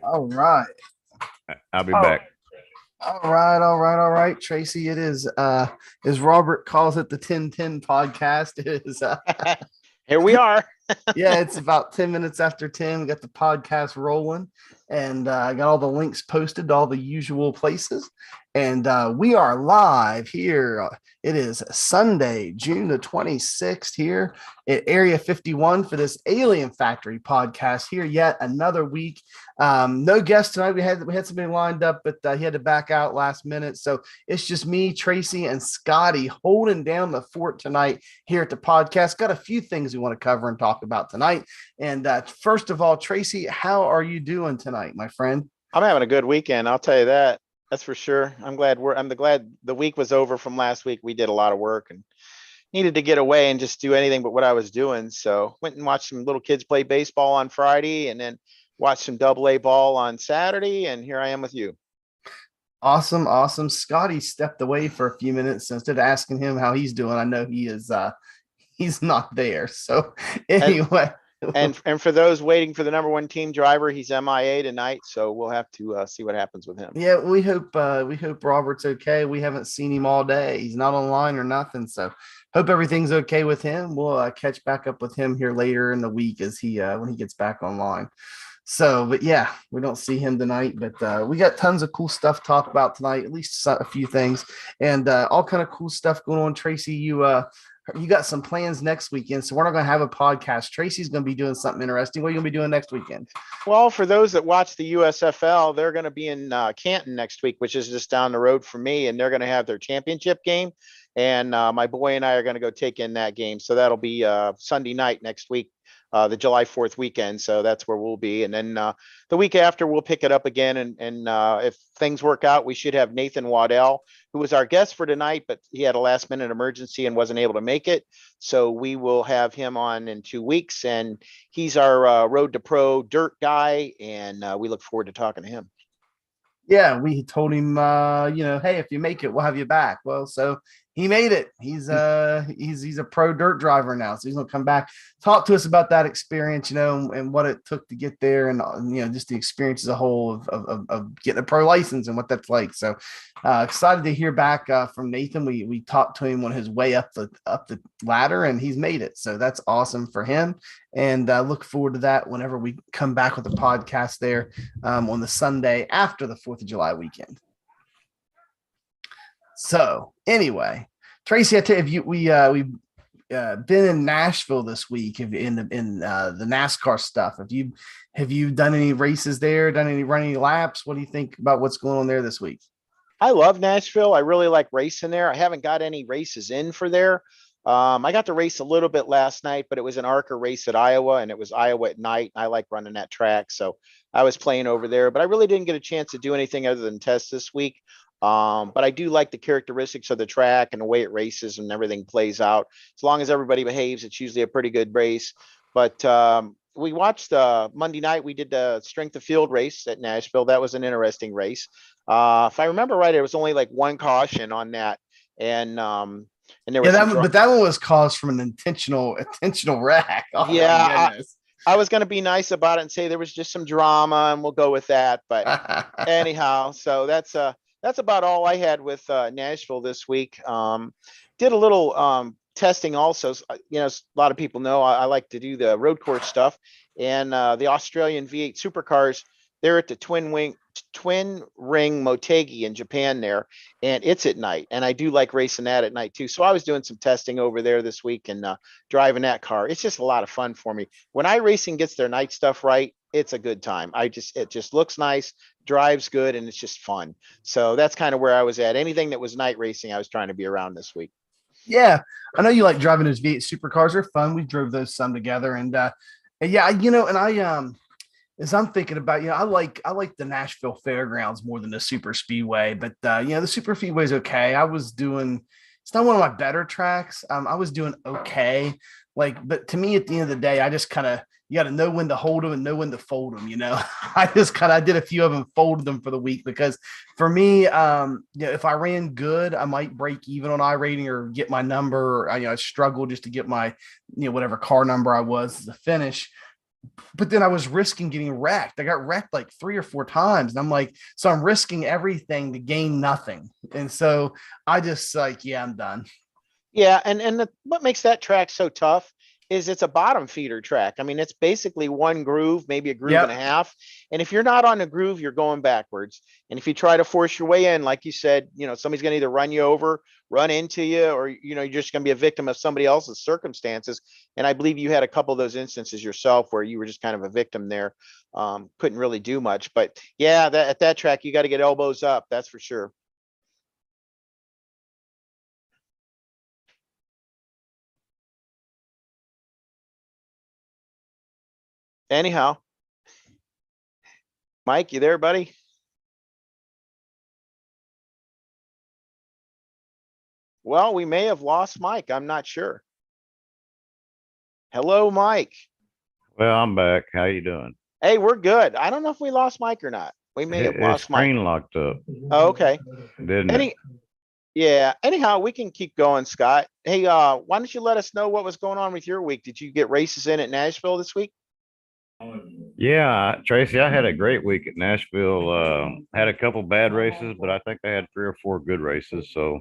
All right. I'll be Oh, back. all right. Tracy, it is as Robert calls it, the 1010 podcast. It is Here we are. yeah, it's about 10 minutes after 10. We got the podcast rolling and I got all the links posted to all the usual places. And we are live here. It is Sunday, June the 26th here at Area 51 for this Alien Factory podcast here yet another week. No guest tonight. We had somebody lined up, but he had to back out last minute. So it's just me, Tracy, and Scotty holding down the fort tonight here at the podcast. Got a few things we want to cover and talk about tonight. And first of all, Tracy, how are you doing tonight, my friend? I'm having a good weekend. I'll tell you that. That's for sure. I'm glad the week was over from last week. We did a lot of work and needed to get away and just do anything but what I was doing. So went and watched some little kids play baseball on Friday and then watched some double A ball on Saturday. And here I am with you. Awesome, awesome. Scotty stepped away for a few minutes. Instead of asking him how he's doing, I know he's not there. So And anyway, and for those waiting for the number one team driver, he's MIA tonight. So we'll have to see what happens with him. yeah, we hope Robert's okay. We haven't seen him all day. He's not online or nothing. So hope everything's okay with him. We'll catch back up with him here later in the week as he when he gets back online. So, but yeah, we don't see him tonight, but we got tons of cool stuff to talk about tonight. At least a few things, and all kind of cool stuff going on. Tracy, you got some plans next weekend, so we're not going to have a podcast. Tracy's going to be doing something interesting. What are you going to be doing next weekend? Well, for those that watch the USFL, they're going to be in Canton next week, which is just down the road for me, and they're going to have their championship game. And my boy and I are going to go take in that game. So that'll be Sunday night next week, the July 4th weekend. So that's where we'll be. And then the week after, we'll pick it up again. And if things work out, we should have Nathan Waddell, who was our guest for tonight, but he had a last minute emergency and wasn't able to make it. So we will have him on in 2 weeks. And he's our road to pro dirt guy. And we look forward to talking to him. Yeah, we told him, hey, if you make it, we'll have you back. Well, so he made it. He's a pro dirt driver now, so he's gonna come back, talk to us about that experience, and what it took to get there, and just the experience as a whole of getting a pro license and what that's like. So excited to hear back from Nathan. We talked to him on his way up the ladder, and he's made it. So that's awesome for him, and look forward to that whenever we come back with the podcast there on the Sunday after the 4th of July weekend. So anyway, Tracy, I tell you, we've been in Nashville this week in the NASCAR stuff. Have you done any races there? Done any running laps? What do you think about what's going on there this week? I love Nashville. I really like racing there. I haven't got any races in for there. I got to race a little bit last night, but it was an ARCA race at Iowa, and it was Iowa at night. And I like running that track, so I was playing over there. But I really didn't get a chance to do anything other than test this week. But I do like the characteristics of the track and the way it races and everything plays out. As long as everybody behaves, it's usually a pretty good race. But we watched Monday night. We did the strength of field race at Nashville. That was an interesting race. If I remember right, it was only like one caution on that, and there Yeah, was some but that one was caused from an intentional wreck. Oh yeah. my I was going to be nice about it and say there was just some drama, and we'll go with that. But goodness. anyhow, so that's about all I had with Nashville this week. Did a little testing also. A lot of people know I like to do the road course stuff, and the Australian V8 supercars. They're at the Twin Ring Motegi in Japan there, and it's at night. And I do like racing that at night too. So I was doing some testing over there this week and driving that car. It's just a lot of fun for me. When iRacing gets their night stuff right, it's a good time. It just looks nice, drives good, and it's just fun. So that's kind of where I was at. Anything that was night racing, I was trying to be around this week. Yeah, I know you like driving those V8 supercars. They're fun. We drove those some together, and yeah, and I as I'm thinking about, I like the Nashville Fairgrounds more than the Super Speedway, but the Super Speedway is okay. It's not one of my better tracks. I was doing okay, but to me, at the end of the day, I just kind of you got to know when to hold them and know when to fold them. I did a few of them, folded them for the week because for me, if I ran good, I might break even on iRating or get my number. I struggle just to get my whatever car number I was to finish. but then I was risking getting wrecked. I got wrecked like 3 or 4 times. And I'm like, so I'm risking everything to gain nothing. And so I just like, yeah, I'm done. Yeah, what makes that track so tough is it's a bottom feeder track. I mean, it's basically one groove, maybe a groove and a Yep. half. And if you're not on a groove, you're going backwards. And if you try to force your way in, like you said, somebody's going to either run you over, run into you, or you're just going to be a victim of somebody else's circumstances. And I believe you had a couple of those instances yourself where you were just kind of a victim there. Couldn't really do much. But yeah, at that track, you got to get elbows up. That's for sure. Anyhow, Mike, you there, buddy? Well, we may have lost Mike. I'm not sure. Hello, Mike. Well, I'm back. How you doing? Hey, we're good. I don't know if we lost Mike or not. We may have His lost Mike. screen locked up, Oh, okay. didn't it? Any, yeah. Anyhow, we can keep going, Scott. Hey, why don't you let us know what was going on with your week? Did you get races in at Nashville this week? Yeah, Tracy, I had a great week at Nashville. Had a couple bad races, but I think I had 3 or 4 good races, so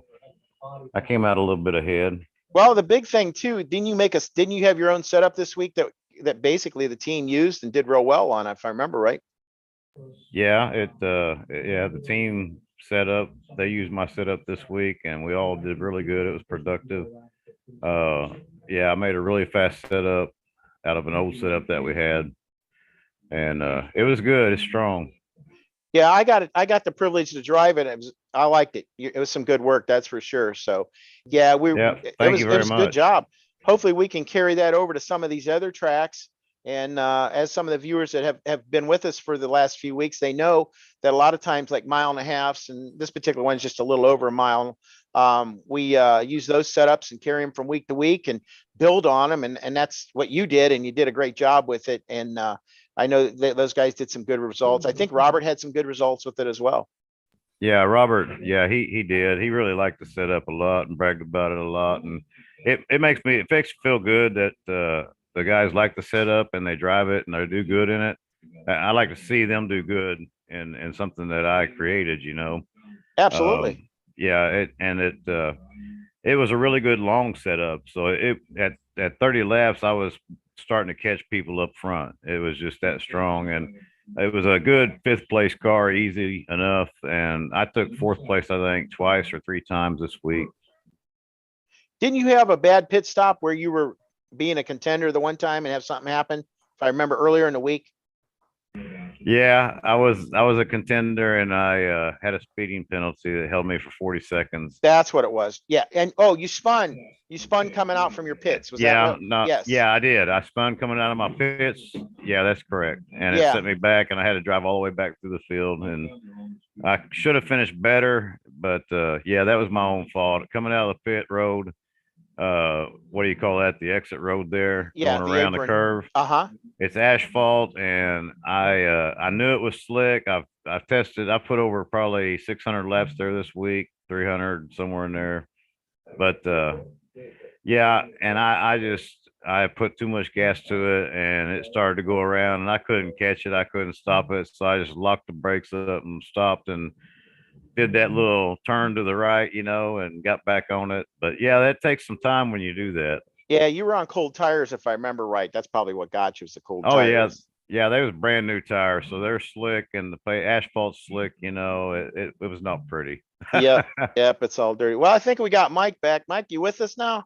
I came out a little bit ahead. Well, the big thing too, didn't you have your own setup this week that basically the team used and did real well on, if I remember right? Yeah, the team set up. They used my setup this week, and we all did really good. It was productive. Yeah, I made a really fast setup out of an old setup that we had, and it was good. It's strong. Yeah, I got it. I got the privilege to drive it. I liked it. It was some good work, that's for sure. So, yeah, Yeah, it thank was, you it very was a good much. job. Hopefully we can carry that over to some of these other tracks. And as some of the viewers that have been with us for the last few weeks, they know that a lot of times like mile and a halfs, and this particular one's just a little over a mile. We use those setups and carry them from week to week and build on them. And that's what you did. And you did a great job with it. And I know that those guys did some good results. I think Robert had some good results with it as well. Yeah, Robert. Yeah, he did. He really liked the setup a lot and bragged about it a lot, and it makes me feel good that the guys like the setup and they drive it and they do good in it. I like to see them do good in something that I created. Absolutely. Um, yeah, it was a really good long setup. So it at 30 laps, I was starting to catch people up front. It was just that strong, and it was a good 5th place car, easy enough. And I took 4th place, I think, twice or 3 times this week. Didn't you have a bad pit stop where you were being a contender the one time and have something happen? If I remember earlier in the week. Yeah, I was a contender, and I had a speeding penalty that held me for 40 seconds. That's what it was. Yeah. And you spun. You spun coming out from your pits. Was that Yeah, what? no, Yes. yeah, I did. I spun coming out of my pits. Yeah, that's correct. And it Yeah. set me back, and I had to drive all the way back through the field. And I should have finished better, but yeah, that was my own fault. Coming out of the pit road, what do you call that? The exit road there, Yeah. going The around the apron. curve. Uh-huh. It's asphalt, and I knew it was slick. I tested. I put over probably 600 laps there this week, 300 somewhere in there. But yeah, and I put too much gas to it, and it started to go around, and I couldn't catch it. I couldn't stop it, so I just locked the brakes up and stopped and did that little turn to the right, and got back on it. But yeah, that takes some time when you do that. Yeah. You were on cold tires, if I remember right. That's probably what got you, was the cold Oh yeah, tires. yeah, they was brand new tires, so they're slick, and the asphalt's slick. It was not pretty. Yep. Yep. It's all dirty. Well, I think we got Mike back. Mike, you with us now?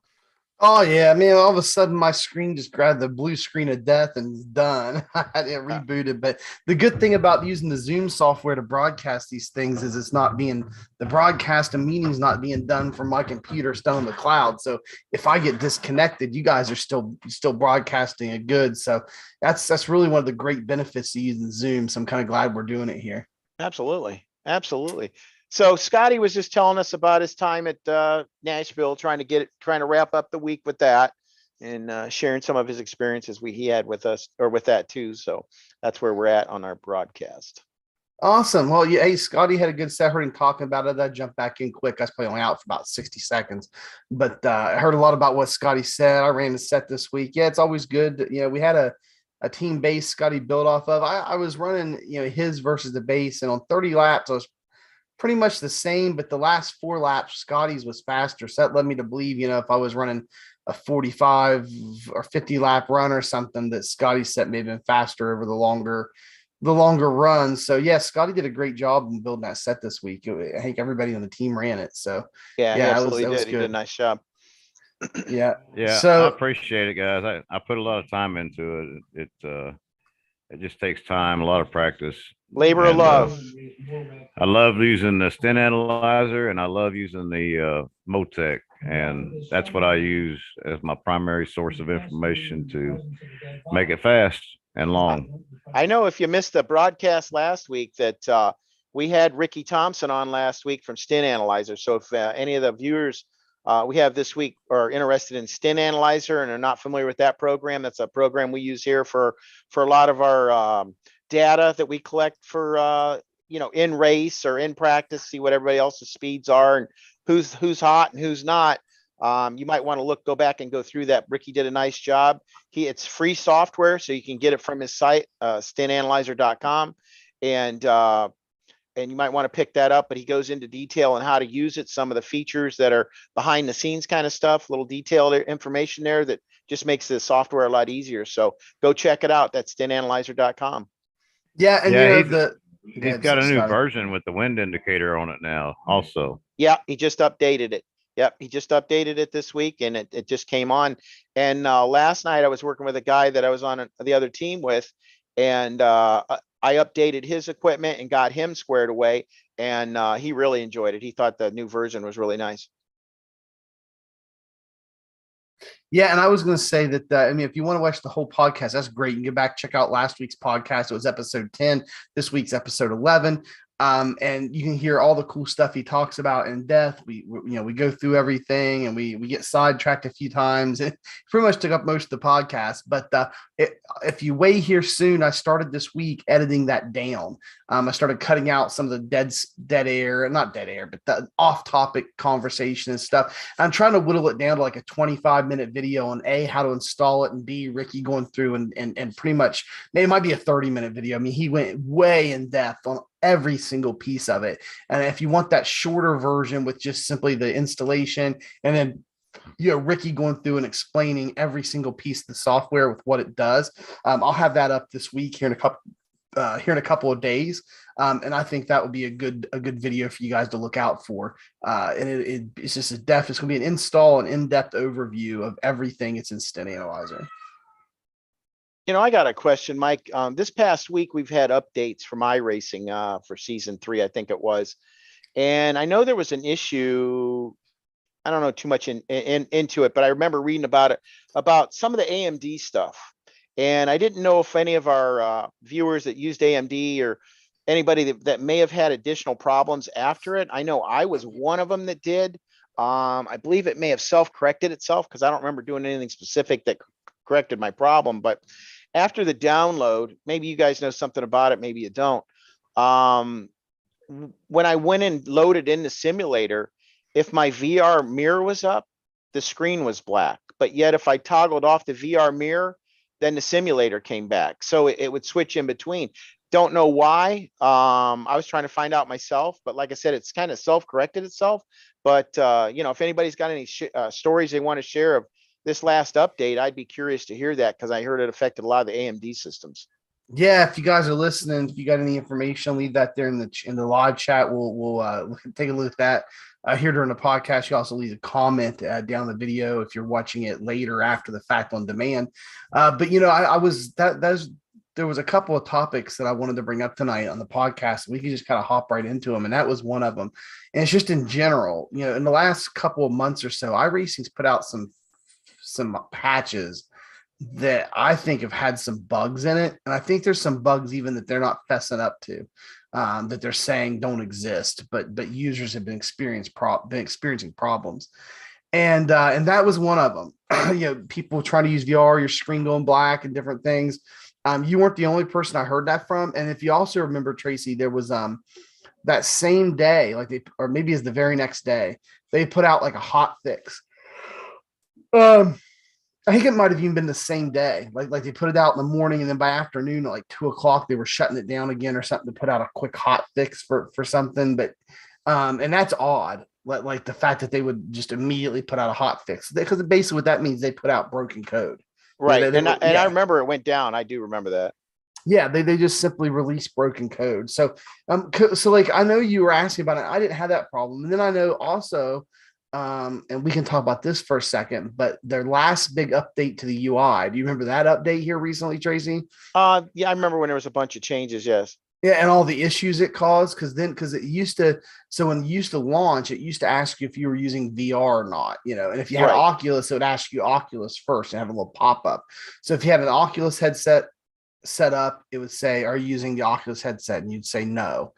Oh yeah, man! All of a sudden, my screen just grabbed the blue screen of death and it's done. I didn't reboot it, but the good thing about using the Zoom software to broadcast these things is it's not being the broadcast and meetings not being done from my computer still in the cloud. So if I get disconnected, you guys are still broadcasting it good. So that's really one of the great benefits of using Zoom. So I'm kind of glad we're doing it here. Absolutely. Absolutely. So Scotty was just telling us about his time at Nashville, trying to wrap up the week with that, and sharing some of his experiences he had with us, or with that too. So that's where we're at on our broadcast. Awesome. Well, yeah, hey, Scotty had a good set. Heard him talking about it. I jumped back in quick. I was probably only out for about 60 seconds, but I heard a lot about what Scotty said. I ran the set this week. Yeah, it's always good. We had a team base Scotty built off of. I was running, his versus the base, and on 30 laps, I was pretty much the same, but the last 4 laps, Scotty's was faster. So that led me to believe, if I was running a 45 or 50 lap run or something, that Scotty's set may have been faster over the longer run. So yeah, Scotty did a great job in building that set this week. I think everybody on the team ran it. So Yeah, he yeah, absolutely that was did. He did a good. nice job. Yeah. Yeah, I So appreciate it, guys. I put a lot of time into it. It just takes time, a lot of practice. Labor of And love. I love using the stent analyzer, and I love using the Motec, and that's what I use as my primary source of information to make it fast and long. I know if you missed the broadcast last week that we had Ricky Thompson on last week from Stent Analyzer. So if any of the viewers we have this week are interested in Stent Analyzer and are not familiar with that program, that's a program we use here for a lot of our data that we collect for in race or in practice, see what everybody else's speeds are and who's hot and who's not. You might want to go back and go through that. Ricky did a nice job. It's free software, so you can get it from his site, stentanalyzer.com. And you might want to pick that up, but he goes into detail on how to use it, some of the features that are behind the scenes kind of stuff, little detailed information there that just makes the software a lot easier. So go check it out. That's stentanalyzer.com. yeah, and Yeah, he's ahead, got a new Scotty. version with the wind indicator on it now also. Yeah, he just updated it. Yep, he just updated it this week, and it just came on. And last night I was working with a guy that I was on the other team with, and I updated his equipment and got him squared away, and he really enjoyed it. He thought the new version was really nice. Yeah, and I was going to say that, if you want to watch the whole podcast, that's great. You can get back, check out last week's podcast. It was episode 10. This week's episode 11. And you can hear all the cool stuff he talks about in depth. We go through everything, and we get sidetracked a few times. It pretty much took up most of the podcast. But if you wait here soon, I started this week editing that down. I started cutting out some of the dead air, not dead air, but the off-topic conversation and stuff. I'm trying to whittle it down to like a 25-minute video on A, how to install it, and B, Ricky going through and pretty much, it might be a 30-minute video. I mean, he went way in depth on every single piece of it. And if you want that shorter version with just simply the installation and then Ricky going through and explaining every single piece of the software with what it does, I'll have that up this week here in a couple of days. And I think that would be a good video for you guys to look out for. And it's just it's going to be an install and in-depth overview of everything it's in Stent Analyzer. I got a question, Mike. This past week, we've had updates from iRacing for season 3, I think it was. And I know there was an issue. I don't know too much into it, but I remember reading about it, about some of the AMD stuff. And I didn't know if any of our viewers that used AMD or anybody that may have had additional problems after it. I know I was one of them that did. I believe it may have self-corrected itself because I don't remember doing anything specific that corrected my problem. But after the download, maybe you guys know something about it, maybe you don't. When I went and loaded in the simulator, if my VR mirror was up, the screen was black. But yet if I toggled off the VR mirror, then the simulator came back. So it would switch in between. Don't know why. I was trying to find out myself, but like I said, it's kind of self-corrected itself. But if anybody's got any stories they want to share of this last update, I'd be curious to hear that because I heard it affected a lot of the AMD systems. Yeah, if you guys are listening, if you got any information, leave that there in the live chat. We'll take a look at that here during the podcast. You also leave a comment down the video if you're watching it later after the fact on demand. But there was a couple of topics that I wanted to bring up tonight on the podcast. We could just kind of hop right into them, and that was one of them. And it's just in general, in the last couple of months or so, iRacing's put out some patches that I think have had some bugs in it. And I think there's some bugs even that they're not fessing up to, that they're saying don't exist, but users have been experiencing problems. And that was one of them. People trying to use VR, your screen going black and different things. You weren't the only person I heard that from. And if you also remember, Tracy, there was that same day, or maybe it's the very next day, they put out like a hot fix. I think it might have even been the same day. Like they put it out in the morning, and then by afternoon at like 2 o'clock, they were shutting it down again or something to put out a quick hot fix for something. But and that's odd. Like the fact that they would just immediately put out a hot fix, because basically what that means, they put out broken code. Right. They were, And I yeah. remember it went down. I do remember that. Yeah, they just simply released broken code. So so like I know you were asking about it. I didn't have that problem. And then I know also, and we can talk about this for a second, but their last big update to the UI. Do you remember that update here recently, Tracy? Yeah, I remember when there was a bunch of changes. Yes. Yeah, and all the issues it caused, because it used to, so when it used to launch, it used to ask you if you were using VR or not, and if you had Right. Oculus, it would ask you Oculus first and have a little pop-up. So if you had an Oculus headset set up, it would say, "Are you using the Oculus headset?" And you'd say no.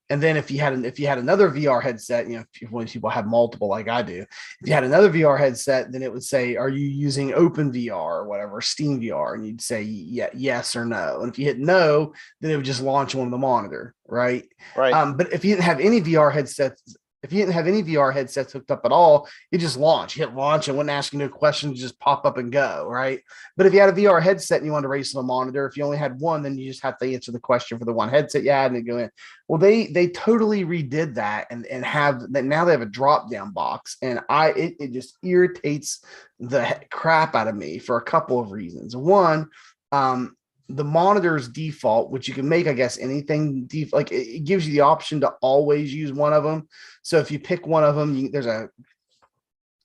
And then if you had another VR headset, if one of these people have multiple like I do, if you had another VR headset, then it would say, "Are you using Open VR or whatever, Steam VR?" And you'd say yeah, yes or no. And if you hit no, then it would just launch on the monitor, right? Right. But if you didn't have any VR headsets, if you didn't have any VR headsets hooked up at all, it just launch. You hit launch and wouldn't ask you no questions, just pop up and go, right? But if you had a VR headset and you wanted to race on a monitor, if you only had one, then you just have to answer the question for the one headset you had and go in. Well, they totally redid that and have that now. They have a drop down box, and it just irritates the crap out of me for a couple of reasons. One, the monitor's default, which you can make, I guess, anything like it gives you the option to always use one of them. So if you pick one of them, there's a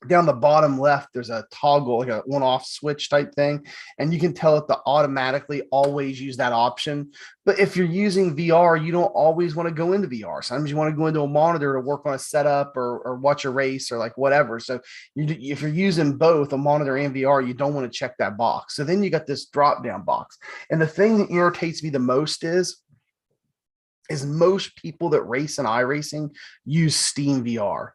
down the bottom left, there's a toggle, like a on-off switch type thing, and you can tell it to automatically always use that option. But if you're using VR, you don't always want to go into VR. Sometimes you want to go into a monitor to work on a setup or watch a race or like whatever. So if you're using both a monitor and VR, you don't want to check that box. So then you got this drop-down box. And the thing that irritates me the most is most people that race in iRacing use Steam VR.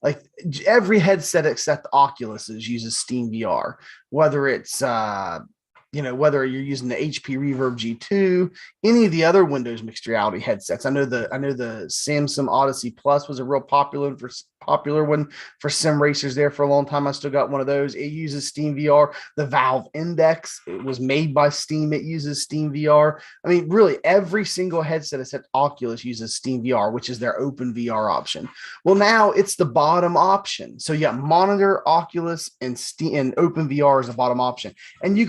Like every headset except Oculus's uses Steam VR, whether it's whether you're using the HP Reverb G2, any of the other Windows mixed reality headsets. I know the Samsung Odyssey Plus was a real popular one for sim racers there for a long time. I still got one of those. It uses Steam VR. The Valve Index, it was made by Steam. It uses Steam VR. I mean, really, every single headset except Oculus uses Steam VR, which is their open VR option. Well, now it's the bottom option. So you got monitor, Oculus, and Steam, and open VR is the bottom option. And you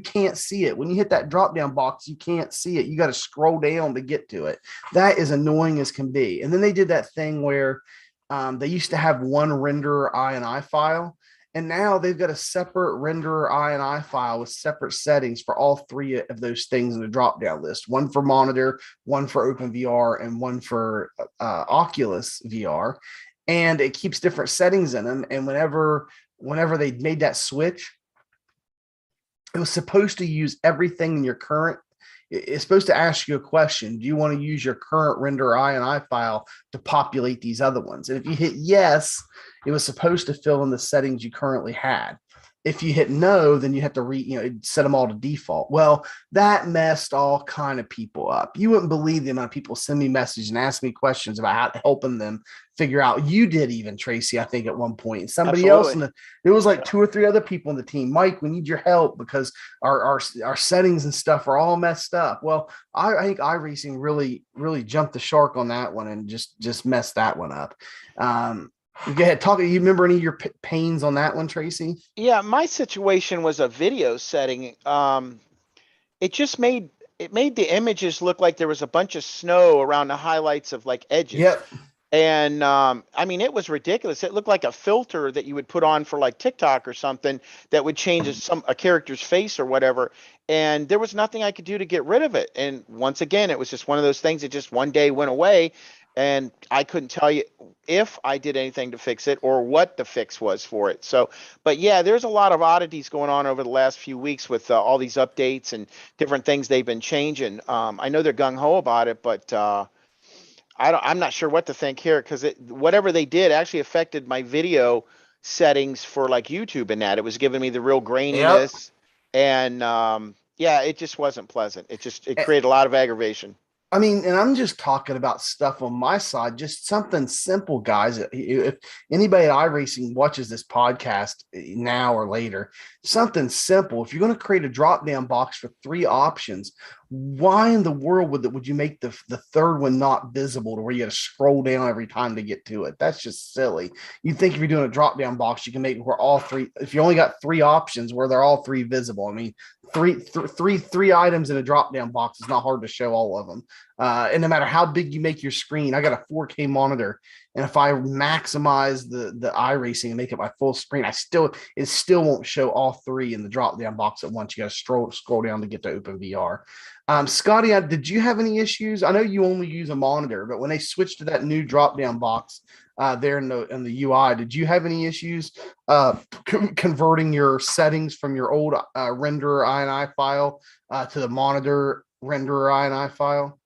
can't see it. When you hit that drop down box, you can't see it. You got to scroll down to get to it. That is annoying as can be. And then they did that thing where they used to have one renderer INI file, and now they've got a separate renderer INI file with separate settings for all three of those things in the drop-down list. One for monitor, one for OpenVR, and one for Oculus VR. And it keeps different settings in them. And whenever they made that switch, it was supposed to use everything in your current. It's supposed to ask you a question. Do you want to use your current render INI file to populate these other ones? And if you hit yes, it was supposed to fill in the settings you currently had. If you hit no, then you have to set them all to default. Well, that messed all kind of people up. You wouldn't believe the amount of people send me messages and ask me questions about helping them figure out. You did even, Tracy, I think at one point, and somebody Absolutely. else, there was like 2 or 3 other people in the team. Mike, we need your help because our settings and stuff are all messed up. Well, I think iRacing really jumped the shark on that one and just messed that one up. Go ahead, talk. You remember any of your pains on that one, Tracy? Yeah, my situation was a video setting. It just made the images look like there was a bunch of snow around the highlights of like edges. Yep. And I mean, it was ridiculous. It looked like a filter that you would put on for like TikTok or something that would change a character's face or whatever. And there was nothing I could do to get rid of it. And once again, it was just one of those things that just one day went away. And I couldn't tell you if I did anything to fix it or what the fix was for it. So, but yeah, there's a lot of oddities going on over the last few weeks with all these updates and different things they've been changing. I know they're gung ho about it, but I'm not sure what to think here because whatever they did actually affected my video settings for like YouTube and that. It was giving me the real graininess. Yep. And yeah, it just wasn't pleasant. It created a lot of aggravation. I mean, and I'm just talking about stuff on my side, just something simple, guys. If anybody at iRacing watches this podcast now or later, something simple. If you're going to create a drop down box for 3 options, why in the world would you make the third one not visible to where you got to scroll down every time to get to it? That's just silly. You think if you're doing a drop down box, you can make it where all three, if you only got 3 options where they're all 3 visible. I mean, three items in a drop down box is not hard to show all of them. And no matter how big you make your screen, I got a 4K monitor, and if I maximize the iRacing and make it my full screen, it still won't show all 3 in the drop down box at once. You got to scroll down to get to open VR. Scotty, did you have any issues? I know you only use a monitor, but when they switched to that new drop down box there in the UI, did you have any issues converting your settings from your old renderer INI file to the monitor renderer INI file?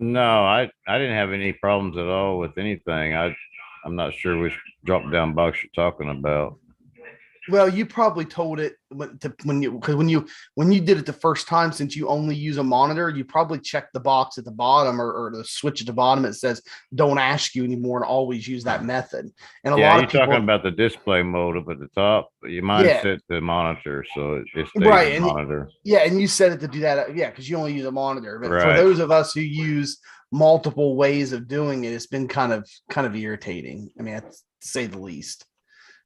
No, I didn't have any problems at all with anything. I'm not sure which drop down box you're talking about. Well, you probably told it when you did it the first time, since you only use a monitor, you probably checked the box at the bottom or the switch at the bottom. It says don't ask you anymore and always use that method. And a Yeah, lot you're of people, talking about the display mode up at the top. You might yeah, set the monitor, so it stays right, a monitor. and you said it to do that, yeah, because you only use a monitor. But for Right. those of us who use multiple ways of doing it, it's been kind of irritating. I mean, to say the least.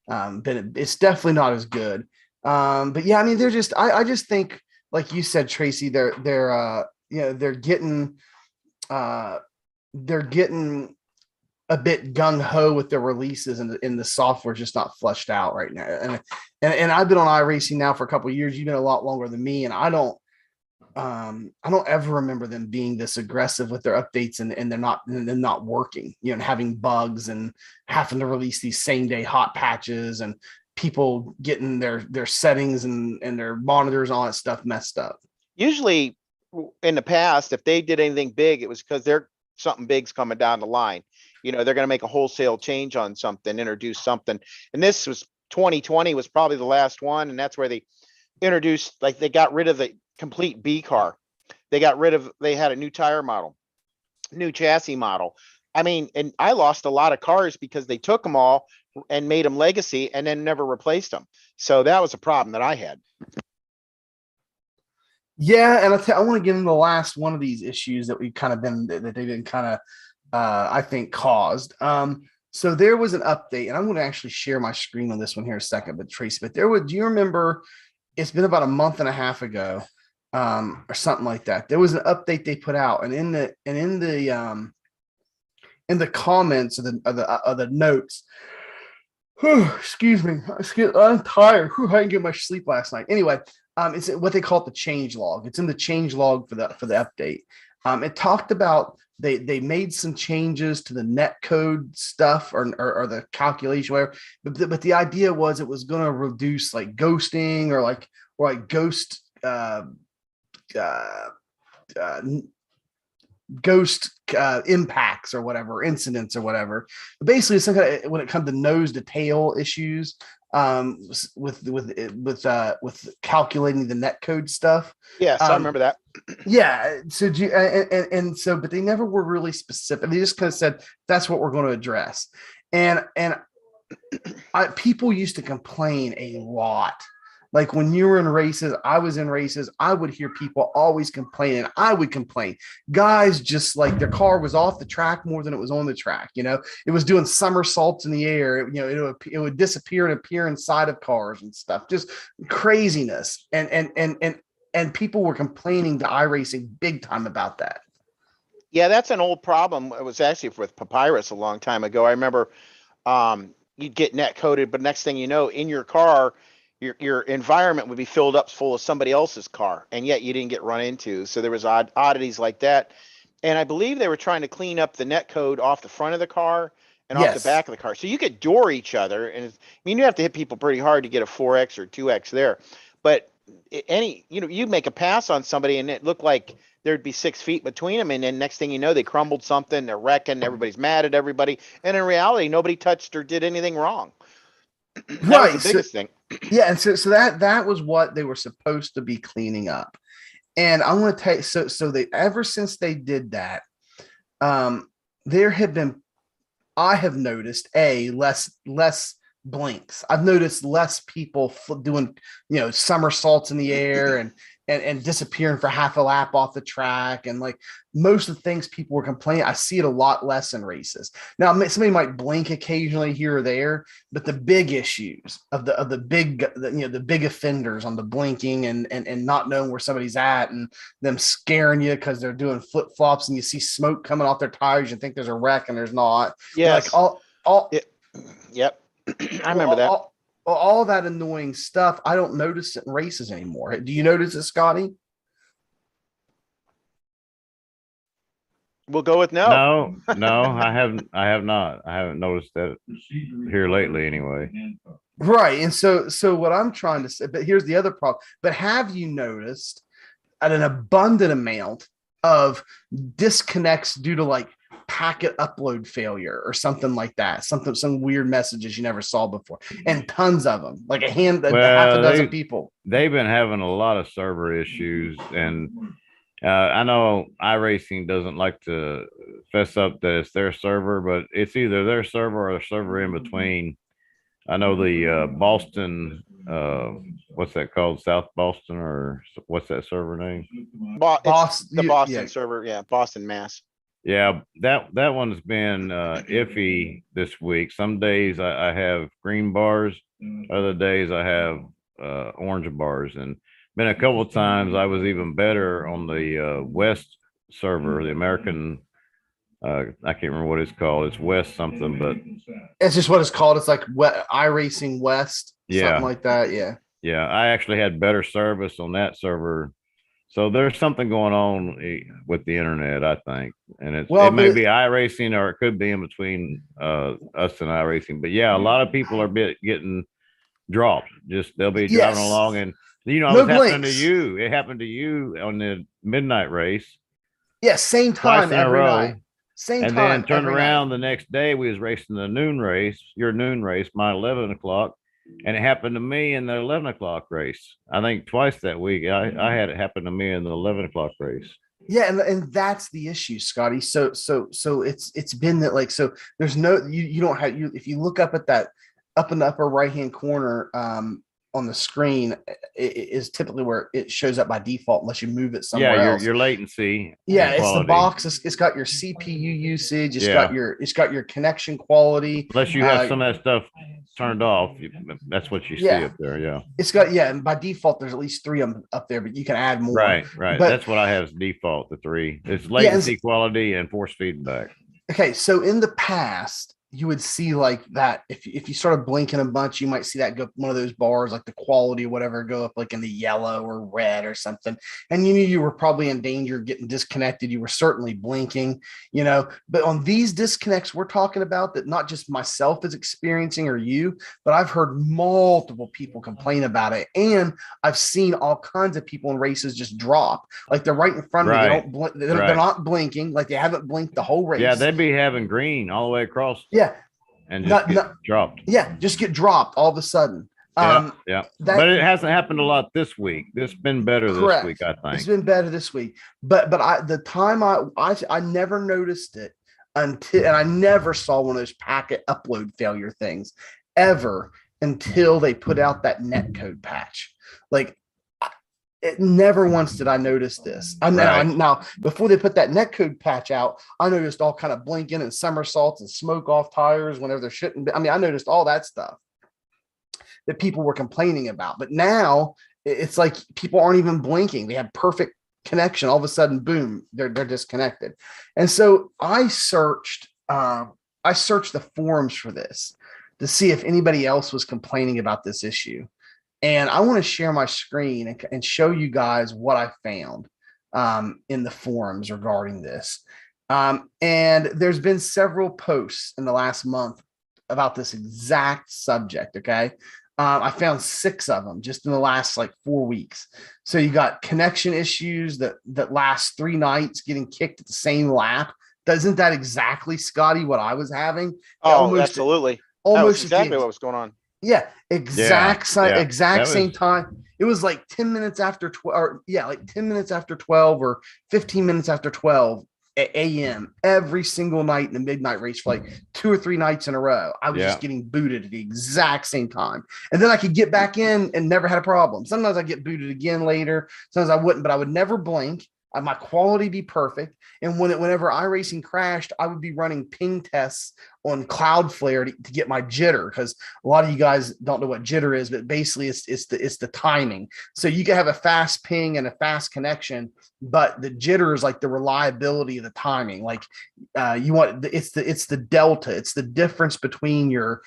But it's definitely not as good. But yeah, I mean, I just think, like you said, Tracy, they're getting a bit gung ho with their releases, and the software's just not fleshed out right now. And I've been on iRacing now for a couple of years. You've been a lot longer than me, and I don't ever remember them being this aggressive with their updates and they're not working, and having bugs and having to release these same day hot patches and people getting their settings and their monitors, all that stuff messed up. Usually in the past, if they did anything big, it was because something big's coming down the line. They're going to make a wholesale change on something, introduce something. And this was 2020 was probably the last one. And that's where they introduced, like, they got rid of the complete B car. They had a new tire model, new chassis model. I mean, and I lost a lot of cars because they took them all and made them legacy and then never replaced them. So that was a problem that I had. Yeah, and I want to get into the last one of these issues that they've been kind of I think caused. So there was an update, and I'm going to actually share my screen on this one here in a second, but Tracy, do you remember, it's been about a month and a half ago, or something like that. There was an update they put out, and in the comments of the notes, excuse me, I'm tired. I didn't get much sleep last night. Anyway, it's what they call it, the change log. It's in the change log for the update. It talked about they made some changes to the net code stuff or the calculation, whatever. But the idea was it was going to reduce like ghosting or like ghost impacts or whatever, incidents or whatever. But basically, it's some kind of, when it comes to nose to tail issues, with calculating the net code stuff. Yes, I remember that. Yeah. So but they never were really specific. They just kind of said that's what we're going to address. And people used to complain a lot. Like when you were in races, I was in races, I would hear people always complaining. I would complain. Guys, just like their car was off the track more than it was on the track. It was doing somersaults in the air. It would disappear and appear inside of cars and stuff. Just craziness. And people were complaining to iRacing big time about that. Yeah, that's an old problem. It was actually with Papyrus a long time ago. I remember you'd get net coded, but next thing you know, in your car, your environment would be filled up full of somebody else's car, and yet you didn't get run into. So there was oddities like that. And I believe they were trying to clean up the net code off the front of the car and off the back of the car. So you could door each other. And you have to hit people pretty hard to get a 4X or 2X there. But you make a pass on somebody and it looked like there'd be 6 feet between them. And then next thing you know, they crumbled something, they're wrecking, everybody's mad at everybody. And in reality, nobody touched or did anything wrong. That was the biggest thing. Yeah, and so that was what they were supposed to be cleaning up. And I want to tell you, so they ever since they did that, there have been, I have noticed less blinks. I've noticed less people doing, somersaults in the air and disappearing for half a lap off the track. And like most of the things people were complaining, I see it a lot less in races. Now, somebody might blink occasionally here or there, but the big issues of the big offenders on the blinking and not knowing where somebody's at and them scaring you because they're doing flip flops and you see smoke coming off their tires, you think there's a wreck and there's not. Yes. Like all Yep. I remember that. All that annoying stuff, I don't notice it in races anymore. Do you notice it, Scotty? We'll go with no. No, I haven't. I have not. I haven't noticed that here lately, anyway. Right. And so what I'm trying to say, but here's the other problem. But have you noticed an abundant amount of disconnects due to like packet upload failure or something like that, some weird messages you never saw before, and tons of them, like half a dozen people. They've been having a lot of server issues, and I know iRacing doesn't like to fess up that it's their server, but it's either their server or a server in between. I know the Boston, what's that called? South Boston, or what's that server name? Boston, the Boston server. Yeah. Boston, Mass. Yeah, that one's been iffy this week. Some days I have green bars, other days I have orange bars, and been a couple of times I was even better on the West server, the American. I can't remember what it's called. It's West something, but it's just what it's called. It's like iRacing West, yeah, something like that. Yeah, yeah. I actually had better service on that server. So there's something going on with the internet, I think, and it may be iRacing, or it could be in between us and iRacing. But yeah, a lot of people are getting dropped. Just they'll be driving along, and it was happening to you. It happened to you on the midnight race. Yeah, same time every night. Same and time. And then turn around the next day, we was racing the noon race, your noon race, my 11 o'clock. And it happened to me in the 11 o'clock race. I think twice that week. I had it happen to me in the 11 o'clock race. Yeah, and that's the issue, Scotty. So it's been that, like, so there's no, you don't have, if you look up at that up in the upper right hand corner on the screen, it is typically where it shows up by default unless you move it somewhere else. Your latency. Yeah, it's the box. It's got your CPU usage. It's got your connection quality. Unless you have some of that stuff turned off, that's what you see up there. Yeah, it's got and by default there's at least 3 of them up there, but you can add more. Right. But that's what I have as default. The 3. It's latency, quality, and force feedback. Okay, so in the past, you would see like that. If you started blinking a bunch, you might see that go, one of those bars, like the quality or whatever, go up like in the yellow or red or something. And you knew you were probably in danger of getting disconnected. You were certainly blinking, but on these disconnects we're talking about, that not just myself is experiencing or you, but I've heard multiple people complain about it. And I've seen all kinds of people in races just drop, like they're right in front of me. They don't blink, they're not blinking, like they haven't blinked the whole race. Yeah, they'd be having green all the way across. Yeah. And just get dropped. Yeah, just get dropped all of a sudden. But it hasn't happened a lot this week. It's been better this week, I think. It's been better this week. But I never noticed it and I never saw one of those packet upload failure things ever until they put out that netcode patch. Like, it never once did I notice this. Now, before they put that netcode patch out, I noticed all kind of blinking and somersaults and smoke off tires whenever there shouldn't be. I mean, I noticed all that stuff that people were complaining about. But now it's like people aren't even blinking. They have perfect connection. All of a sudden, boom, they're disconnected. And so I searched the forums for this to see if anybody else was complaining about this issue. And I want to share my screen and show you guys what I found in the forums regarding this. And there's been several posts in the last month about this exact subject, okay? I found 6 of them just in the last 4 weeks. So you got connection issues that last 3 nights, getting kicked at the same lap. Doesn't that exactly, Scotty, what I was having? Oh, absolutely. Almost exactly what was going on. Yeah, exact That same was, time. It was like 10 minutes after 12, or yeah, like 10 minutes after 12 or 15 minutes after 12 a.m. every single night in the midnight race for like 2 or 3 nights in a row. I was just yeah, getting booted at the exact same time. And then I could get back in and never had a problem. Sometimes I get booted again later. Sometimes I wouldn't, but I would never blink. My quality be perfect. And whenever iRacing crashed, I would be running ping tests on Cloudflare to get my jitter, because a lot of you guys don't know what jitter is, but basically it's the timing. So you can have a fast ping and a fast connection, but the jitter is like the reliability of the timing. Like you want it's the delta, it's the difference between your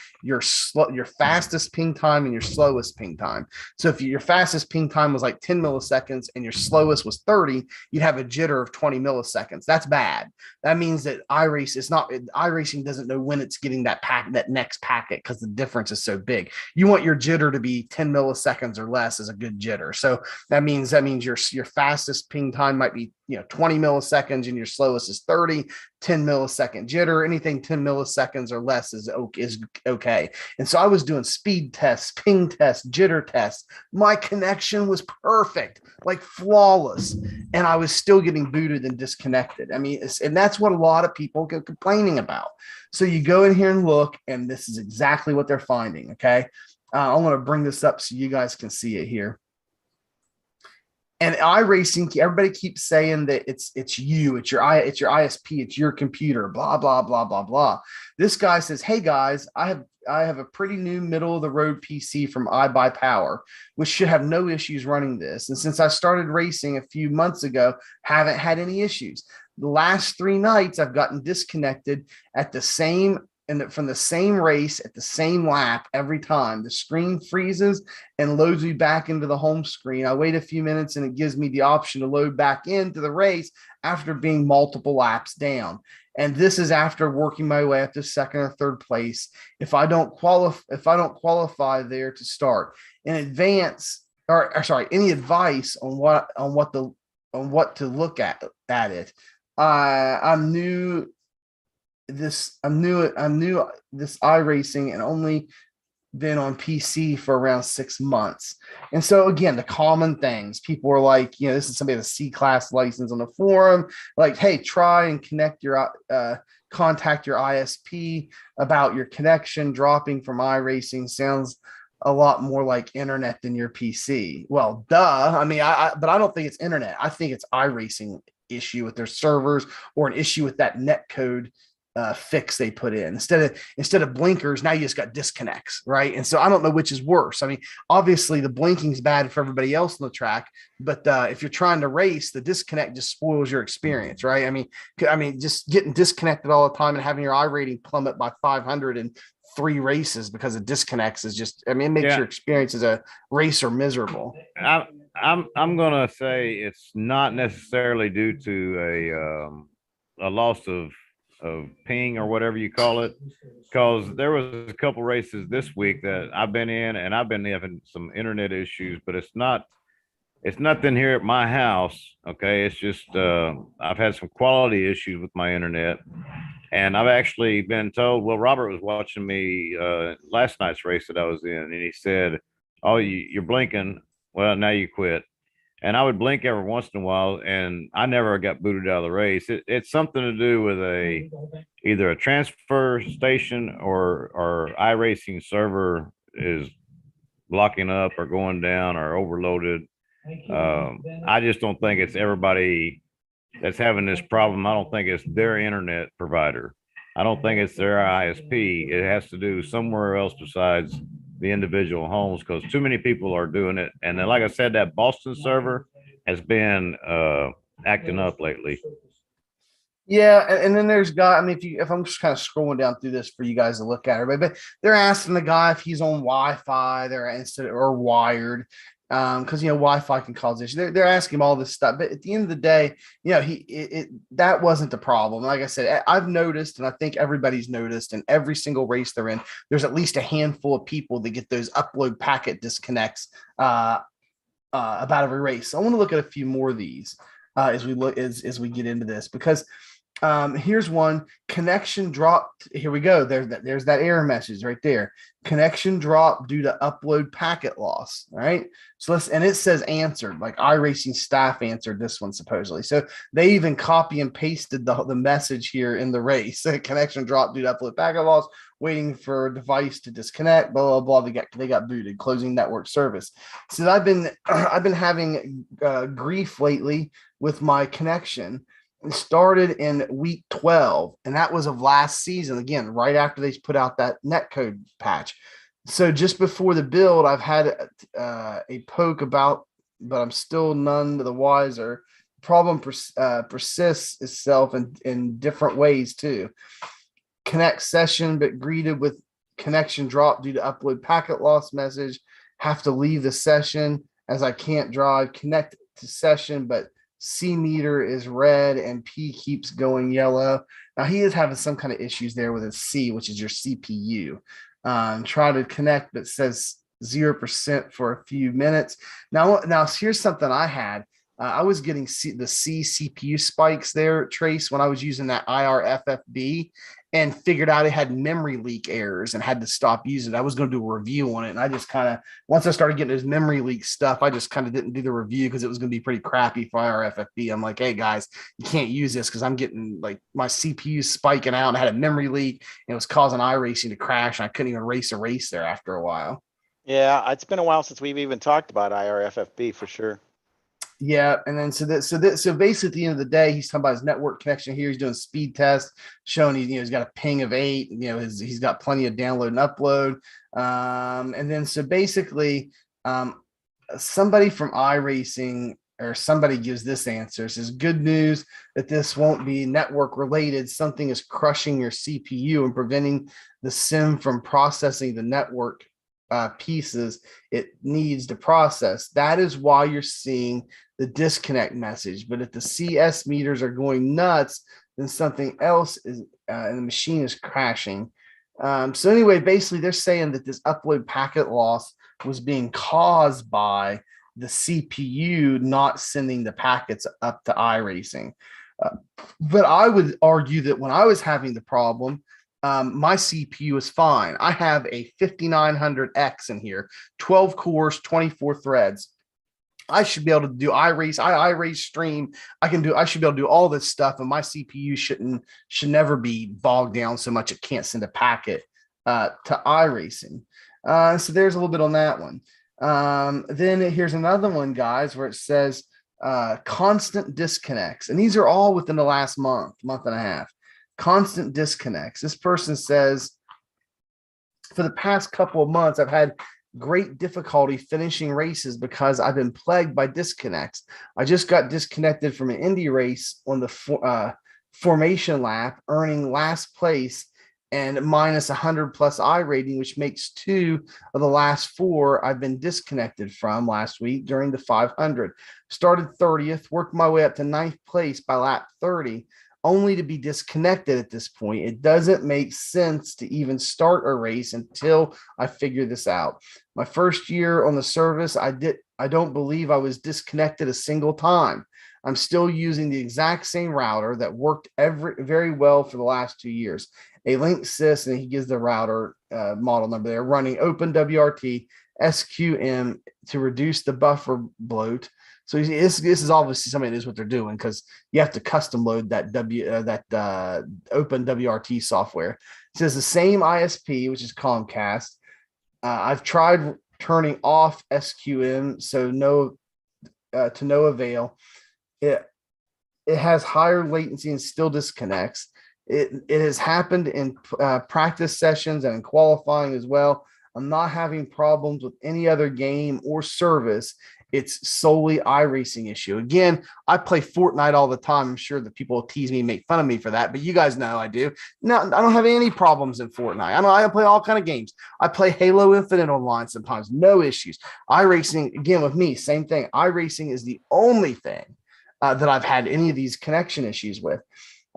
fastest ping time and your slowest ping time. So if your fastest ping time was like 10 milliseconds and your slowest was 30, you'd have a jitter of 20 milliseconds. That's bad. That means that iRacing doesn't know when it's getting that next packet, because the difference is so big. You want your jitter to be 10 milliseconds or less is a good jitter. So that means your fastest ping time might be 20 milliseconds and your slowest is 30. 10 millisecond jitter. Anything 10 milliseconds or less is okay. And so I was doing speed tests, ping tests, jitter tests. My connection was perfect, like flawless, and I was still getting booted and disconnected. I mean, and that's what a lot of people get complaining about. So you go in here and look, and this is exactly what they're finding. Okay, I'm going to bring this up so you guys can see it here. And iRacing, everybody keeps saying that it's your ISP, it's your computer, blah blah blah blah blah. This guy says, "Hey guys, I have a pretty new middle of the road PC from iBuyPower, which should have no issues running this. And since I started racing a few months ago, haven't had any issues. The last 3 nights, I've gotten disconnected at the same." And from the same race at the same lap every time. The screen freezes and loads me back into the home screen. I wait a few minutes and it gives me the option to load back into the race after being multiple laps down. And this is after working my way up to second or third place. If I don't qualify there to start in advance, or sorry, any advice on what to look at it. I'm new this iRacing and only been on PC for around 6 months. And so again, the common things, people are like, this is somebody with a C-class license on the forum, like, hey, try and contact your ISP about your connection dropping from iRacing. Sounds a lot more like internet than your PC. Well, duh. I mean, but I don't think it's internet. I think it's iRacing issue with their servers, or an issue with that net code fix they put in. Instead of blinkers, now you just got disconnects, right? And so I don't know which is worse. I mean, obviously the blinking's bad for everybody else on the track, but if you're trying to race, the disconnect just spoils your experience, right? I mean, just getting disconnected all the time and having your iRating plummet by 500 in 3 races because of disconnects is just, I mean, it makes your experience as a racer miserable. I'm gonna say it's not necessarily due to a loss of ping or whatever you call it, because there was a couple races this week that I've been in and I've been having some internet issues, but it's nothing here at my house. Okay, it's just I've had some quality issues with my internet, and I've actually been told, well, Robert was watching me last night's race that I was in, and he said, oh, you're blinking, well, now you quit. And I would blink every once in a while, and I never got booted out of the race. It's something to do with either a transfer station or iRacing server is blocking up or going down or overloaded. I just don't think it's everybody that's having this problem. I don't think it's their internet provider. I don't think it's their ISP. It has to do somewhere else besides the individual homes, because too many people are doing it. And then, like I said, that Boston server has been acting up lately. Yeah, and then there's guy. I mean, if I'm just kind of scrolling down through this for you guys to look at, but they're asking the guy if he's on Wi-Fi, or wired, because Wi-Fi can cause issues. They're asking him all this stuff, but at the end of the day, that wasn't the problem. Like I said, I've noticed, and I think everybody's noticed, in every single race they're in, there's at least a handful of people that get those upload packet disconnects about every race. So I want to look at a few more of these as we get into this, because Here's one: connection dropped. Here we go. There's that error message right there. Connection dropped due to upload packet loss. All right. So and it says answered, like iRacing staff answered this one supposedly. So they even copy and pasted the message here in the race. Connection dropped due to upload packet loss, waiting for device to disconnect, blah, blah, blah. They got booted, closing network service. So I've been having grief lately with my connection. Started in week 12, and that was of last season, again right after they put out that netcode patch. So just before the build, I've had a poke about, but I'm still none the wiser. Problem persists itself in different ways too. Connect session, but greeted with connection drop due to upload packet loss message. Have to leave the session as I can't drive. Connect to session, but C meter is red and P keeps going yellow. Now he is having some kind of issues there with his C, which is your CPU. Try to connect, but it says 0% for a few minutes. Now here's something I had. I was getting the C CPU spikes there, Trace, when I was using that IRFFB, and figured out it had memory leak errors and had to stop using it. I was going to do a review on it. And I just kind of, once I started getting this memory leak stuff, I just kind of didn't do the review because it was going to be pretty crappy for IRFFB. I'm like, hey guys, you can't use this because I'm getting like my CPU spiking out and I had a memory leak and it was causing iRacing to crash. And I couldn't even race a race there after a while. Yeah, it's been a while since we've even talked about IRFFB for sure. Yeah, and then so basically at the end of the day, he's talking about his network connection here. He's doing speed tests, showing he's got a ping of 8. He's got plenty of download and upload. And then so basically, somebody from iRacing or somebody gives this answer. It says good news that this won't be network related. Something is crushing your CPU and preventing the sim from processing the network pieces it needs to process. That is why you're seeing the disconnect message. But if the CS meters are going nuts, then something else is, and the machine is crashing. So anyway, basically they're saying that this upload packet loss was being caused by the CPU not sending the packets up to iRacing. But I would argue that when I was having the problem, my CPU is fine. I have a 5900X in here, 12 cores, 24 threads. I should be able to do iRace stream. I should be able to do all this stuff, and my CPU should never be bogged down so much it can't send a packet to iRacing. So there's a little bit on that one. Then here's another one, guys, where it says constant disconnects, and these are all within the last month and a half. Constant disconnects. This person says, for the past couple of months, I've had great difficulty finishing races because I've been plagued by disconnects. I just got disconnected from an Indy race on the formation lap, earning last place and minus 100 plus I rating, which makes 2 of the last 4 I've been disconnected from last week during the 500. Started 30th, worked my way up to 9th place by lap 30, only to be disconnected at this point. It doesn't make sense to even start a race until I figure this out. My first year on the service, I don't believe I was disconnected a single time. I'm still using the exact same router that worked very well for the last 2 years. A Linksys, and he gives the router model number there, running OpenWRT SQM to reduce the buffer bloat. So this is obviously something that is what they're doing, because you have to custom load that OpenWRT software. It says the same ISP, which is Comcast. I've tried turning off SQM, so to no avail. It has higher latency and still disconnects. It has happened in practice sessions and in qualifying as well. I'm not having problems with any other game or service. It's solely iRacing issue. Again, I play Fortnite all the time. I'm sure that people will tease me and make fun of me for that, but you guys know I do. No, I don't have any problems in Fortnite. I play all kind of games. I play Halo Infinite online sometimes, no issues. iRacing, again, with me, same thing. iRacing is the only thing that I've had any of these connection issues with.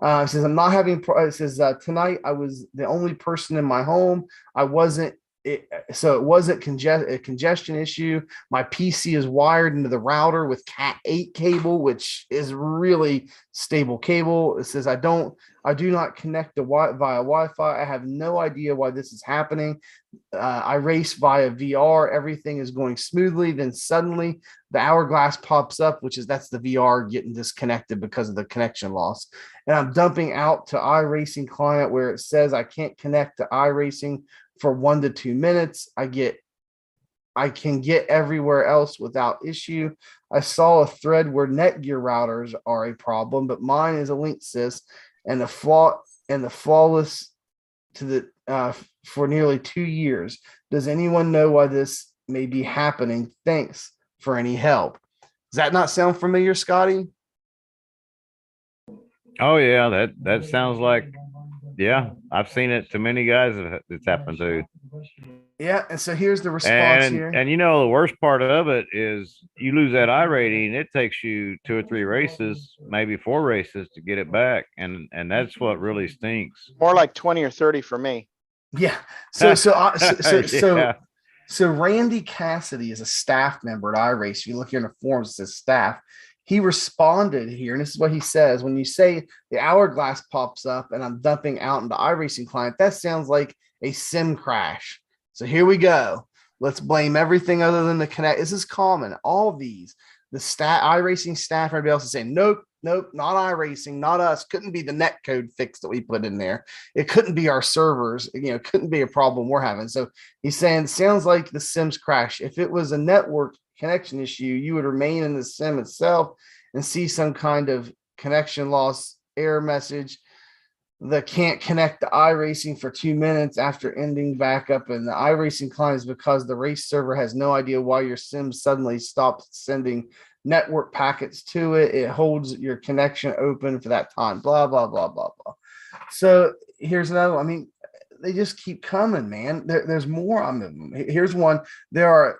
It says I'm not having. It says tonight I was the only person in my home. I wasn't so it wasn't a congestion issue. My PC is wired into the router with Cat 8 cable, which is really stable cable. It says I do not connect via Wi-Fi. I have no idea why this is happening. I race via VR. Everything is going smoothly. Then suddenly the hourglass pops up, that's the VR getting disconnected because of the connection loss. And I'm dumping out to iRacing client where it says I can't connect to iRacing for 1 to 2 minutes. I can get everywhere else without issue. I saw a thread where Netgear routers are a problem, but mine is a Linksys and the flawless to the for nearly 2 years. Does anyone know why this may be happening? Thanks for any help. Does that not sound familiar, Scotty? Oh yeah, that sounds like, yeah, I've seen it to many guys that it's happened to. Yeah, and so here's the response here. And the worst part of it is you lose that I rating, it takes you 2 or 3 races, maybe 4 races to get it back. And that's what really stinks. More like 20 or 30 for me. Yeah. So Randy Cassidy is a staff member at iRace. If you look here in the forums, it says staff. He responded here, and this is what he says. When you say the hourglass pops up and I'm dumping out into iRacing client, that sounds like a sim crash. So here we go. Let's blame everything other than the connect. This is common. All these, the iRacing staff, everybody else is saying, nope, not iRacing, not us. Couldn't be the netcode fix that we put in there. It couldn't be our servers. Couldn't be a problem we're having. So he's saying, sounds like the Sims crash. If it was a network connection issue, you would remain in the sim itself and see some kind of connection loss error message. The can't connect to iRacing for 2 minutes after ending backup, and the iRacing client is because the race server has no idea why your sim suddenly stopped sending network packets to it. It holds your connection open for that time. Blah blah blah blah blah. So here's another one. I mean, they just keep coming, man. There's more on them. Here's one. There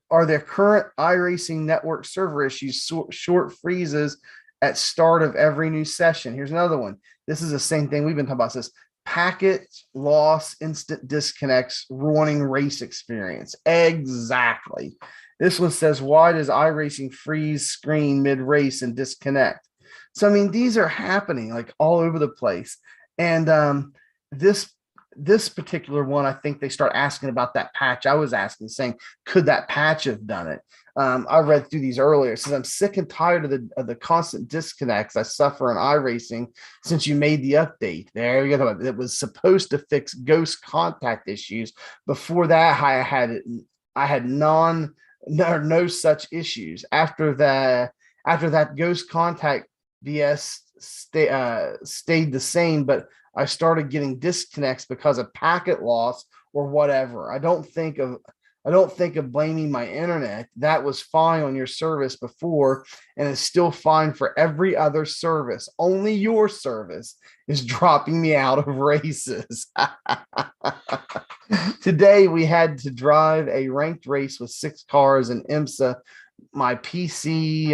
are there current iRacing network server issues, short freezes at start of every new session. Here's another one. This is the same thing we've been talking about. This packet loss, instant disconnects, ruining race experience. Exactly. This one says, why does iRacing freeze screen mid-race and disconnect? So, I mean, these are happening like all over the place. And this particular one, I think they start asking about that patch. I was asking, saying, could that patch have done it? I read through these earlier. It says, I'm sick and tired of the constant disconnects I suffer in iRacing since you made the update. There you go. It was supposed to fix ghost contact issues. Before that, I had no such issues. After that ghost contact BS stayed the same, but I started getting disconnects because of packet loss or whatever. I don't think of blaming my internet. That was fine on your service before, and it's still fine for every other service. Only your service is dropping me out of races. Today, we had to drive a ranked race with 6 cars in IMSA. My PC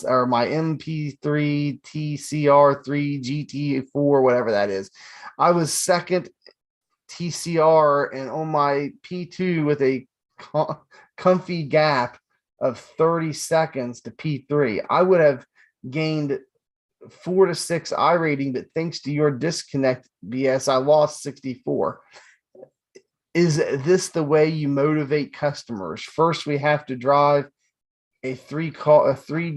or my MP3 TCR3 GT4, whatever that is. I was second TCR and on my P2 with a comfy gap of 30 seconds to P3. I would have gained 4 to 6 I rating, but thanks to your disconnect BS, I lost 64. Is this the way you motivate customers? First, we have to drive a 3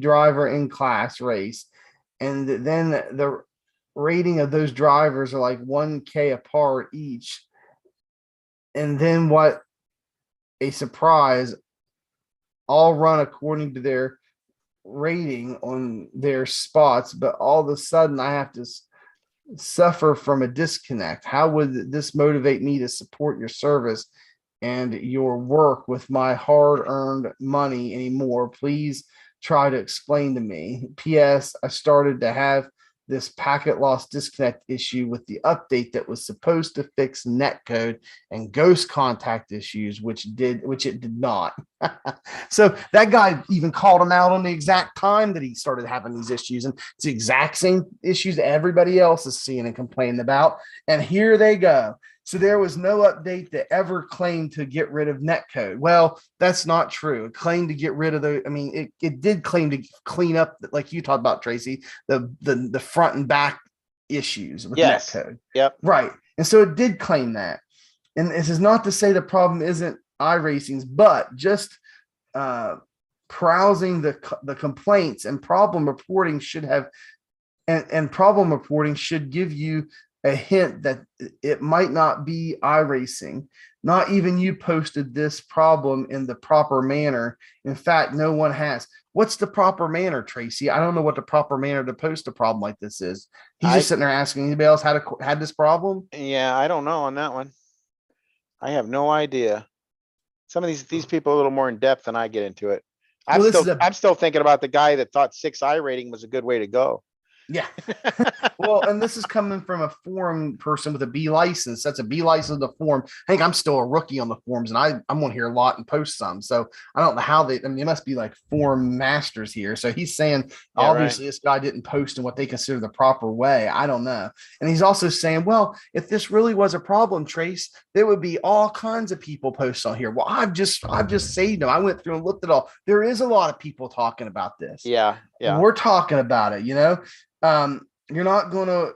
driver in class race, and then the rating of those drivers are like 1K apart each. And then what a surprise, all run according to their rating on their spots, but all of a sudden I have to suffer from a disconnect. How would this motivate me to support your service and your work with my hard-earned money anymore? Please try to explain to me. P.S. I started to have this packet loss disconnect issue with the update that was supposed to fix netcode and ghost contact issues, which it did not. So that guy even called him out on the exact time that he started having these issues, and it's the exact same issues that everybody else is seeing and complaining about. And here they go. So there was no update that ever claimed to get rid of netcode. Well, that's not true. It claimed to get rid of it did claim to clean up, like you talked about, Tracy, the front and back issues with netcode. Yep. Right. And so it did claim that. And this is not to say the problem isn't iRacing's, but just browsing the complaints and problem reporting should have, and problem reporting should give you a hint that it might not be iRacing. Not even you posted this problem in the proper manner. In fact, no one has. What's the proper manner, Tracy? I don't know what the proper manner to post a problem like this is. He's just sitting there asking anybody else had this problem. Yeah, I don't know on that one. I have no idea. Some of these people are a little more in depth than I get into it. I'm still thinking about the guy that thought 6 iRating was a good way to go. Yeah. Well, and this is coming from a forum person with a B license. That's a B license of the forum. I think I'm still a rookie on the forums, and I'm on here a lot and post some. So I don't know how they must be like forum masters here. So he's saying obviously this guy didn't post in what they consider the proper way. I don't know. And he's also saying, well, if this really was a problem, Trace, there would be all kinds of people post on here. Well, I've just saved them. I went through and looked at all. There is a lot of people talking about this. Yeah. We're talking about it, you're not going to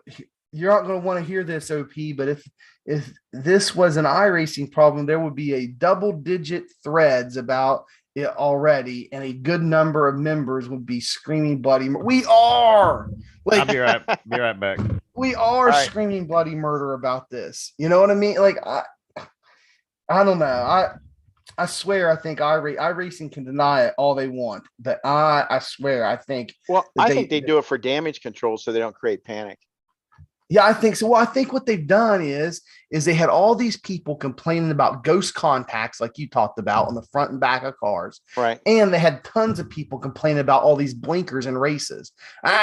want to hear this, OP, but if this was an iRacing problem, there would be a double-digit threads about it already, and a good number of members would be screaming bloody murder. We are. I'll be right back. We are screaming bloody murder about this. You know what I mean? Like I don't know. I swear, I think iRacing can deny it all they want, but I swear, I think. Well, I think they do it for damage control so they don't create panic. Yeah, I think so. Well, I think what they've done is they had all these people complaining about ghost contacts, like you talked about, on the front and back of cars. Right. And they had tons of people complaining about all these blinkers in races.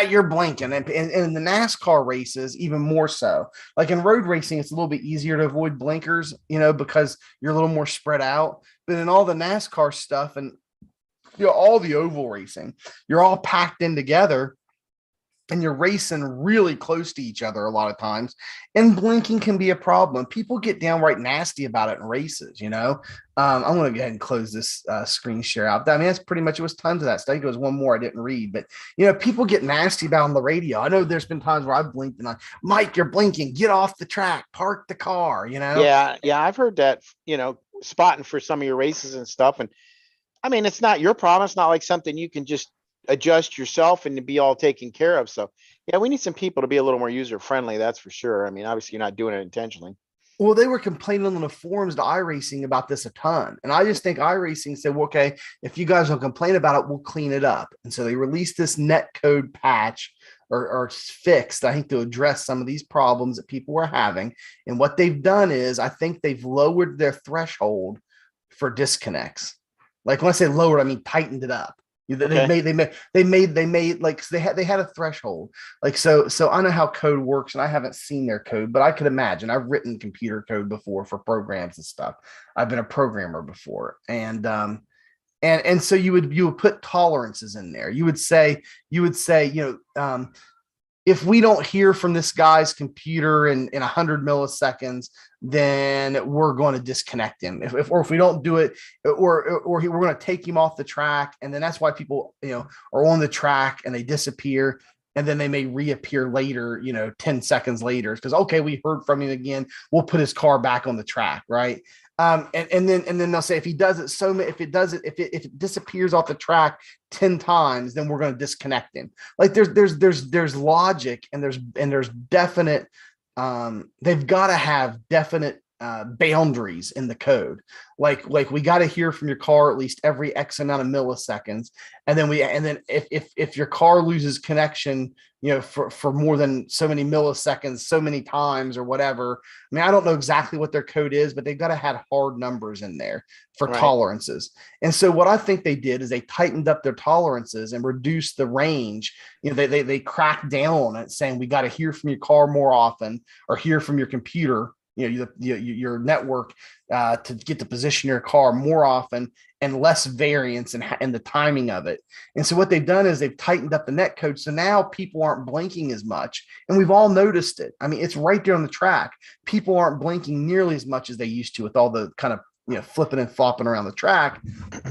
You're blinking. And in the NASCAR races, even more so. Like in road racing, it's a little bit easier to avoid blinkers, because you're a little more spread out. But in all the NASCAR stuff and all the oval racing, you're all packed in together. And you're racing really close to each other a lot of times, and blinking can be a problem. People get downright nasty about it in races. I'm going to go ahead and close this screen share out. I mean, that's pretty much, it was tons of that stuff. I think it was one more I didn't read, but people get nasty about on the radio. I know there's been times where I've blinked and Mike, you're blinking, get off the track, park the car, Yeah. I've heard that, spotting for some of your races and stuff. And I mean, it's not your problem. It's not like something you can just adjust yourself and to be all taken care of. So yeah, we need some people to be a little more user friendly. That's for sure. I mean, obviously you're not doing it intentionally. Well, they were complaining on the forums to iRacing about this a ton. And I just think iRacing said, well, okay, if you guys don't complain about it, we'll clean it up. And so they released this netcode patch or fixed, I think, to address some of these problems that people were having. And what they've done is, I think they've lowered their threshold for disconnects. Like when I say lowered, I mean tightened it up. They made like they had a threshold, like so I know how code works, and I haven't seen their code, but I could imagine. I've written computer code before for programs and stuff. I've been a programmer before, and so you would put tolerances in there. You would say if we don't hear from this guy's computer in 100 milliseconds, then we're going to disconnect him. If we don't do it, or we're going to take him off the track. And then that's why people, are on the track and they disappear, and then they may reappear later, 10 seconds later. Because, okay, we heard from him again. We'll put his car back on the track. Right. And then they'll say, if he does it if it disappears off the track 10 times, then we're going to disconnect him. Like there's logic, and there's definite, they've got to have definite boundaries in the code. Like we got to hear from your car at least every X amount of milliseconds. And then if your car loses connection, for more than so many milliseconds, so many times or whatever. I mean, I don't know exactly what their code is, but they've got to have hard numbers in there for tolerances. And so what I think they did is they tightened up their tolerances and reduced the range. They cracked down on it, saying we got to hear from your car more often, or hear from your computer your network to get to position your car more often and less variance in the timing of it. And so what they've done is they've tightened up the net code. So now people aren't blinking as much. And we've all noticed it. I mean, it's right there on the track. People aren't blinking nearly as much as they used to with all the kind of flipping and flopping around the track.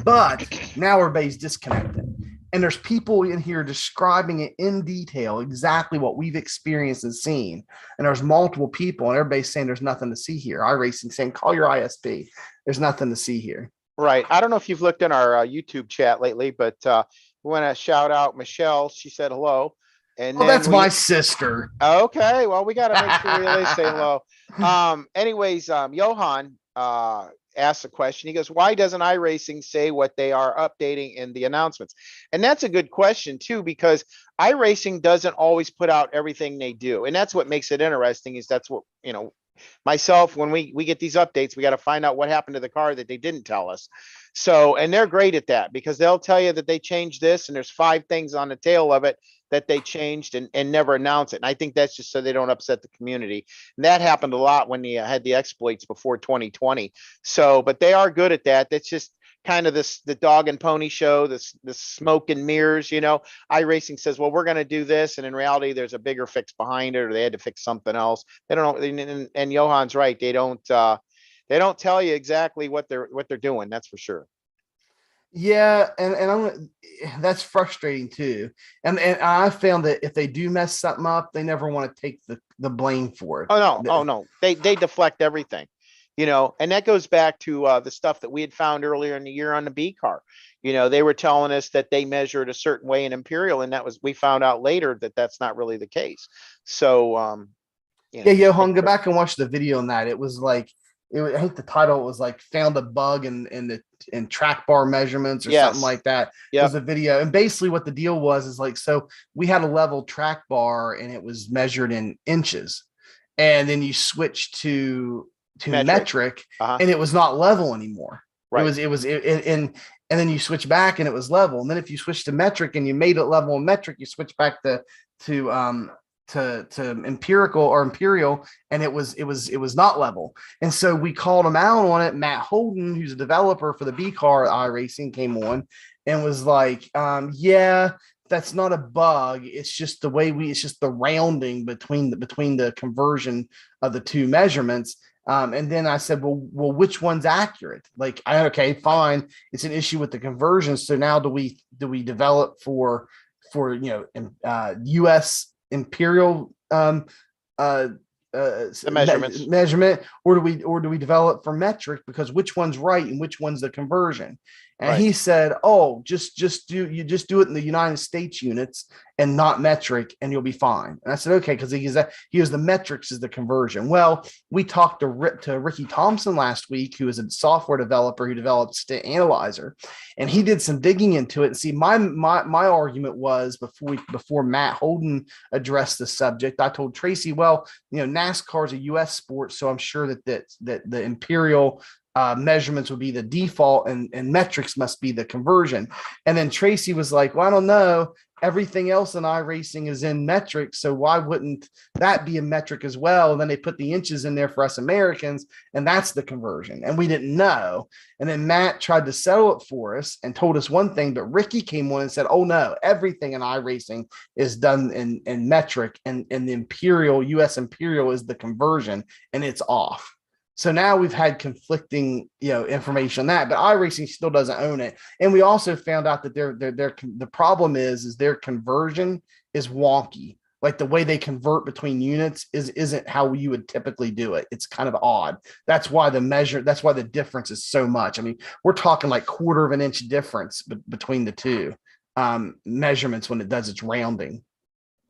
But now everybody's disconnected. And there's people in here describing it in detail, exactly what we've experienced and seen. And there's multiple people, and everybody's saying there's nothing to see here. iRacing saying, call your ISP. There's nothing to see here. Right. I don't know if you've looked in our YouTube chat lately, but we want to shout out Michelle. She said hello. And that's my sister. Okay. Well, we got to make sure we at least say hello. Anyways, Johan asked a question. He goes, why doesn't iRacing say what they are updating in the announcements? And that's a good question too, because iRacing doesn't always put out everything they do. And that's what makes it interesting, is that's what, myself, when we get these updates, we got to find out what happened to the car that they didn't tell us. So, and they're great at that, because they'll tell you that they changed this and there's 5 things on the tail of it that they changed and never announce it. And I think that's just so they don't upset the community. And that happened a lot when they had the exploits before 2020. So, but they are good at that. That's just kind of the dog and pony show, the smoke and mirrors, iRacing says, well, we're going to do this. And in reality, there's a bigger fix behind it, or they had to fix something else. They don't know. And Johan's right. They don't tell you exactly what they're doing. That's for sure. Yeah, and that's frustrating too. And I found that if they do mess something up, they never want to take the blame for it. Oh no. They deflect everything. And that goes back to the stuff that we had found earlier in the year on the B car. They were telling us that they measured a certain way in Imperial, and we found out later that that's not really the case. So, Johan, go back and watch the video on that. It was like, I think the title was like "Found a Bug in track bar measurements" or something like that. It was a video, and basically what the deal was is like, so we had a level track bar and it was measured in inches, and then you switch to metric, and it was not level anymore. Right. And then you switch back and it was level, and then if you switch to metric and you made it level in metric, you switch back to empirical or imperial, and it was not level. And so we called him out on it. Matt Holden, who's a developer for the B car at iRacing, came on and was like, that's not a bug. It's just the way it's just the rounding between the conversion of the 2 measurements. And then I said, well, which one's accurate? Like, okay, fine. It's an issue with the conversion. So now do we develop for US imperial measurement, or do we develop for metric, because which one's right and which one's the conversion? And he said, oh, just do it in the United States units and not metric, and you'll be fine. And I said, okay, because he was the metrics is the conversion. Well, we talked to Ricky Thompson last week, who is a software developer who developed State Analyzer, and he did some digging into it. And see, my argument was before Matt Holden addressed the subject, I told Tracy, well, NASCAR is a U.S. sport, so I'm sure that the imperial measurements would be the default and metrics must be the conversion. And then Tracy was like, well, I don't know. Everything else in iRacing is in metric, so why wouldn't that be a metric as well? And then they put the inches in there for us Americans, and that's the conversion. And we didn't know. And then Matt tried to settle it for us and told us one thing, but Ricky came on and said, oh no, everything in iRacing is done in metric, and the US imperial is the conversion, and it's off. So now we've had conflicting, information on that, but iRacing still doesn't own it. And we also found out that the problem is their conversion is wonky. Like the way they convert between units isn't how you would typically do it. It's kind of odd. That's why the difference is so much. I mean, we're talking like 1/4 of an inch difference between the 2 measurements when it does its rounding.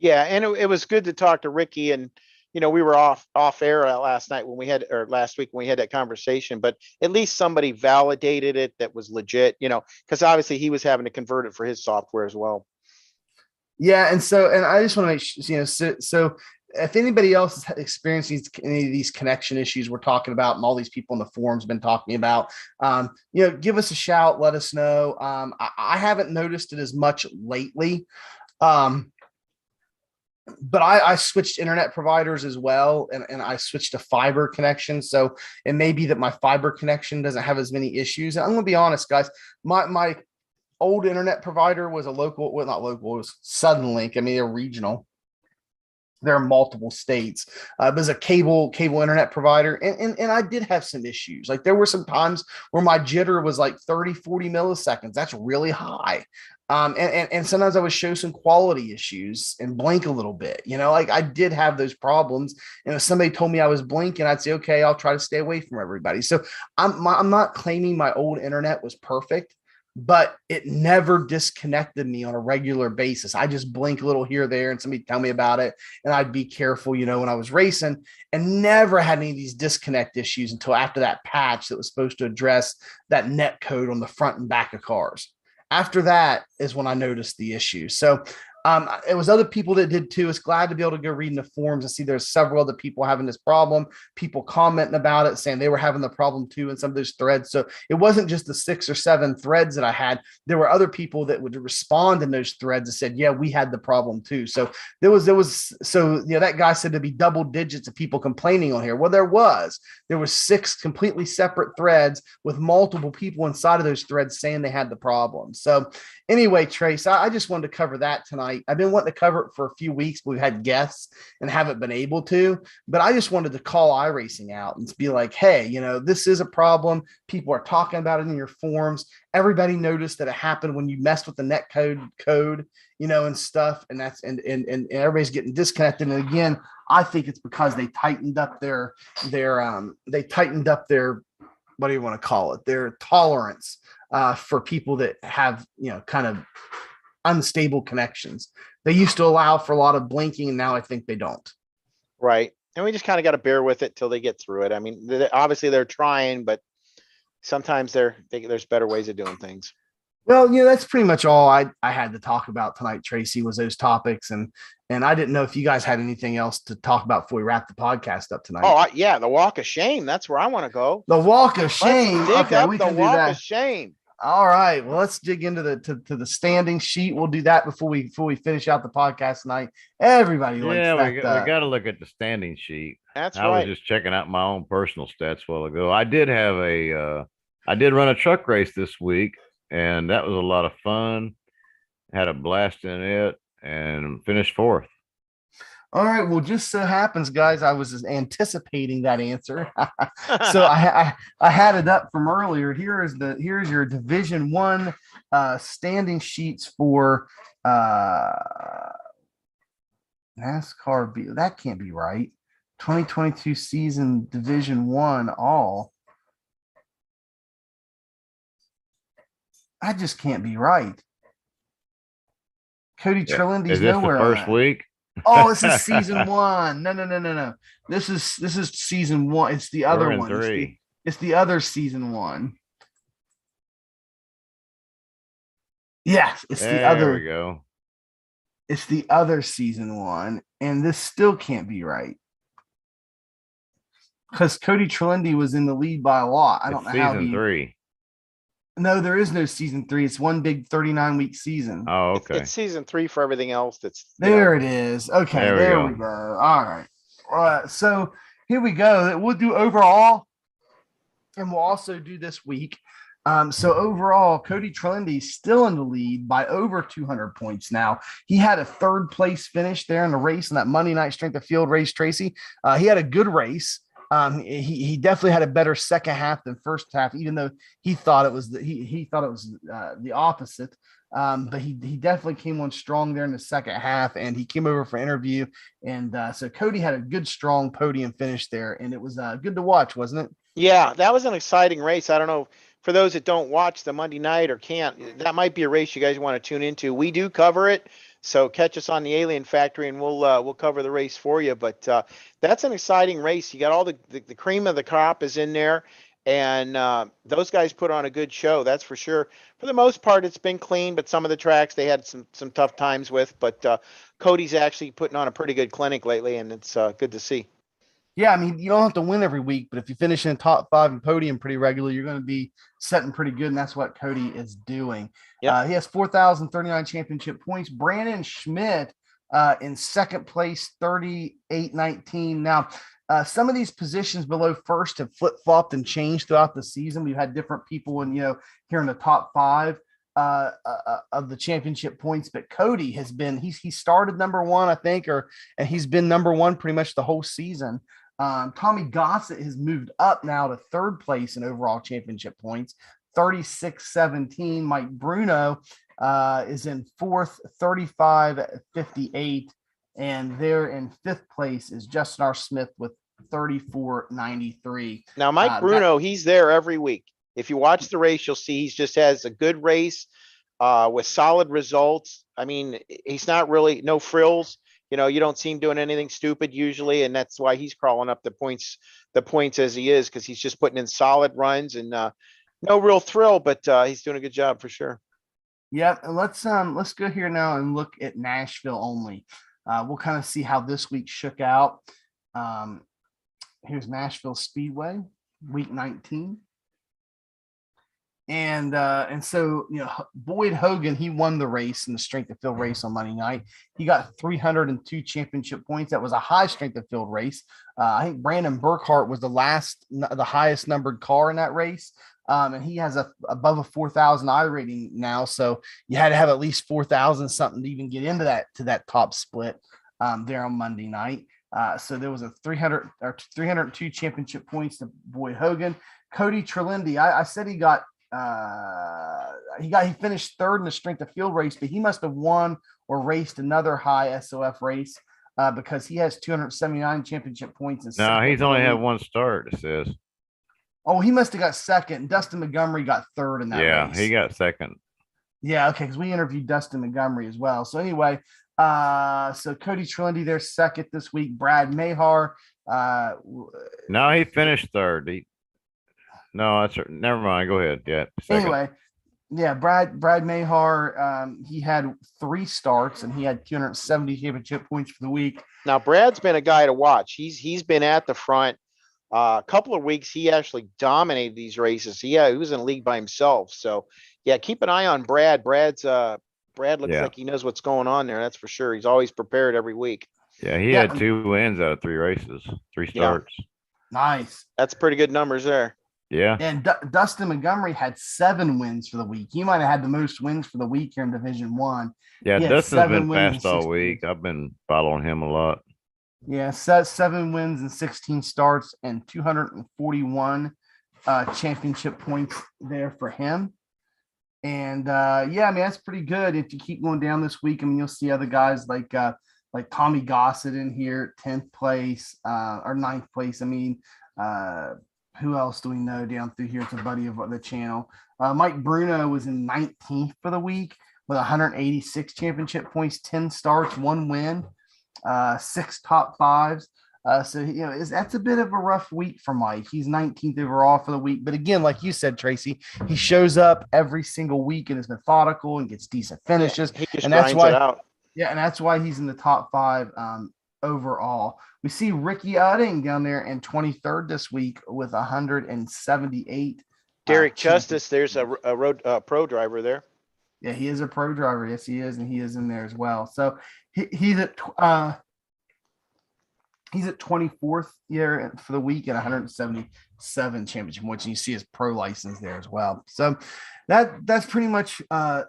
Yeah, and it was good to talk to Ricky, and we were off air last week when we had that conversation, but at least somebody validated it that was legit, because obviously he was having to convert it for his software as well. Yeah. And I just want to make sure, so if anybody else has experienced any of these connection issues we're talking about, and all these people in the forums have been talking about, give us a shout, let us know. I haven't noticed it as much lately. but I switched internet providers as well, and I switched to fiber connection. So it may be that my fiber connection doesn't have as many issues. And I'm gonna be honest, guys. My old internet provider was a local, well, not local, it was Suddenlink. I mean, they're regional. There are multiple states. It was a cable internet provider, and I did have some issues. Like there were some times where my jitter was like 30, 40 milliseconds. That's really high. And sometimes I would show some quality issues and blink a little bit. Like I did have those problems. And if somebody told me I was blinking, I'd say, okay, I'll try to stay away from everybody. So I'm not claiming my old internet was perfect, but it never disconnected me on a regular basis. I just blink a little here or there and somebody tell me about it. And I'd be careful, when I was racing, and never had any of these disconnect issues until after that patch that was supposed to address that net code on the front and back of cars. After that is when I noticed the issue. So it was other people that did too. It's glad to be able to go read in the forums and see there's several other people having this problem, people commenting about it, saying they were having the problem too in some of those threads. So it wasn't just the 6 or 7 threads that I had. There were other people that would respond in those threads and said, yeah, we had the problem too. So that guy said there'd be double digits of people complaining on here. Well, there was 6 completely separate threads with multiple people inside of those threads saying they had the problem. So anyway, Trace, I just wanted to cover that tonight. I've been wanting to cover it for a few weeks, but we've had guests and haven't been able to. But I just wanted to call iRacing out and be like, hey, this is a problem. People are talking about it in your forums. Everybody noticed that it happened when you messed with the net code, and stuff. And that's and everybody's getting disconnected. And again, I think it's because they tightened up their what do you want to call it? Their tolerance for people that have, kind of unstable connections. They used to allow for a lot of blinking, and now I think they don't. Right. And we just kind of got to bear with it till they get through it. I mean, obviously they're trying, but sometimes there's better ways of doing things. Well, that's pretty much all I had to talk about tonight, Tracy, was those topics. And I didn't know if you guys had anything else to talk about before we wrap the podcast up tonight. Oh, yeah. The walk of shame. That's where I want to go. The walk of shame. Let's dig up we can the walk of shame. All right. Well, let's dig into the standing sheet. We'll do that before we finish out the podcast tonight. Everybody likes that. We got to look at the standing sheet. That's right. I was just checking out my own personal stats a while ago. I did run a truck race this week, and that was a lot of fun. Had a blast in it and finished 4th. All right. Well, just so happens, guys, I was anticipating that answer. So I had it up from earlier. Here's your Division 1 standing sheets for NASCAR B. That can't be right. 2022 season Division 1 all. That just can't be right. Cody Trilindi's nowhere. Is this the first week? Oh, this is season 1. No. This is season 1. It's the other one. 3. It's the other season 1. Yes, it's the other. There we go. It's the other season 1, and this still can't be right because Cody Trilindi was in the lead by a lot. I don't know how season 3. No, there is no season 3. It's one big 39-week season. Oh, okay. It's season 3 for everything else. That's there. It is. Okay, there we go. All right. All right. So here we go. We'll do overall, and we'll also do this week. So overall, Cody Trilindi still in the lead by over 200 points now. He had a 3rd place finish there in the race in that Monday night strength of field race, Tracy. He had a good race. He definitely had a better second half than first half, even though he thought it was the opposite. But he definitely came on strong there in the second half, and he came over for interview. And so Cody had a good, strong podium finish there, and it was good to watch, wasn't it? Yeah, that was an exciting race. I don't know, for those that don't watch the Monday night or can't, that might be a race you guys want to tune into. We do cover it. So catch us on the Alien Factory, and we'll cover the race for you. But that's an exciting race. You got all the cream of the crop is in there, and those guys put on a good show. That's for sure. For the most part, it's been clean, but some of the tracks they had some tough times with. But Cody's actually putting on a pretty good clinic lately, and it's good to see. Yeah, I mean, you don't have to win every week, but if you finish in the top 5 and podium pretty regularly, you're going to be setting pretty good, and that's what Cody is doing. Yep. He has 4,039 championship points. Brandon Schmidt In second place, 38.19. Now, some of these positions below first have flip-flopped and changed throughout the season. We've had different people in, here in the top five of the championship points, but Cody has been, he started number one, I think, and he's been number one pretty much the whole season. Tommy Gossett has moved up now to third place in overall championship points, 36.17. Mike Bruno is in fourth, 35.58. And there in fifth place is Justin R. Smith with 34.93. Now, Mike Bruno, he's there every week. If you watch the race, you'll see he just has a good race with solid results. I mean, he's not really no frills. You don't see him doing anything stupid usually, and that's why he's crawling up the points as he is, because he's just putting in solid runs and no real thrill, but he's doing a good job for sure. Yeah, and let's go here now and look at Nashville only. We'll kind of see how this week shook out. Here's Nashville Speedway, week 19. And so, Boyd Hogan, he won the race in the strength of field race on Monday night. He got 302 championship points. That was a high strength of field race. I think Brandon Burkhart was the highest numbered car in that race. And he has above a 4,000 iRating now. So you had to have at least 4,000 something to even get into that top split there on Monday night. So there was a 302 championship points to Boyd Hogan. Cody Trelindi, I said he finished third in the strength of field race, but he must have won or raced another high SOF race because he has 279 championship points. No, he's only had one start, it says. Oh, he must have got second. Dustin Montgomery got third in that race. Yeah, he got second. Yeah, okay, because we interviewed Dustin Montgomery as well. So anyway, so Cody Trelindi, they're second this week. Brad Mahar. No, he finished third. No, that's never mind. Go ahead. Yeah. Second. Anyway, yeah, Brad Mahar, he had 3 starts and he had 270 championship points for the week. Now, Brad's been a guy to watch. He's been at the front. A couple of weeks, he actually dominated these races. He was in a league by himself. So, yeah, keep an eye on Brad. Brad looks like he knows what's going on there. That's for sure. He's always prepared every week. Yeah, he had 2 wins out of 3 races, 3 starts. Yeah. Nice. That's pretty good numbers there. Yeah. And Dustin Montgomery had 7 wins for the week. He might have had the most wins for the week here in Division 1. Yeah, Dustin's been fast all week. I've been following him a lot. Yeah, 7 wins and 16 starts and 241 championship points there for him. And yeah, I mean, that's pretty good. If you keep going down this week, I mean, you'll see other guys like Tommy Gossett in here, 10th place or 9th place. I mean, who else do we know down through here? It's a buddy of the channel. Mike Bruno was in 19th for the week with 186 championship points, 10 starts, 1 win, 6 top 5s. So, that's a bit of a rough week for Mike. He's 19th overall for the week. But again, like you said, Tracy, he shows up every single week and is methodical and gets decent finishes. Yeah, he just and that's grinds why, it out. Yeah, and that's why he's in the top 5 overall. We see Ricky Udding down there in 23rd this week with 178. Derek Justice, there's a road pro driver there. Yeah, he is a pro driver. Yes, he is, and he is in there as well. So he's at 24th here for the week at 177 championship points. And you see his pro license there as well. So that's pretty much our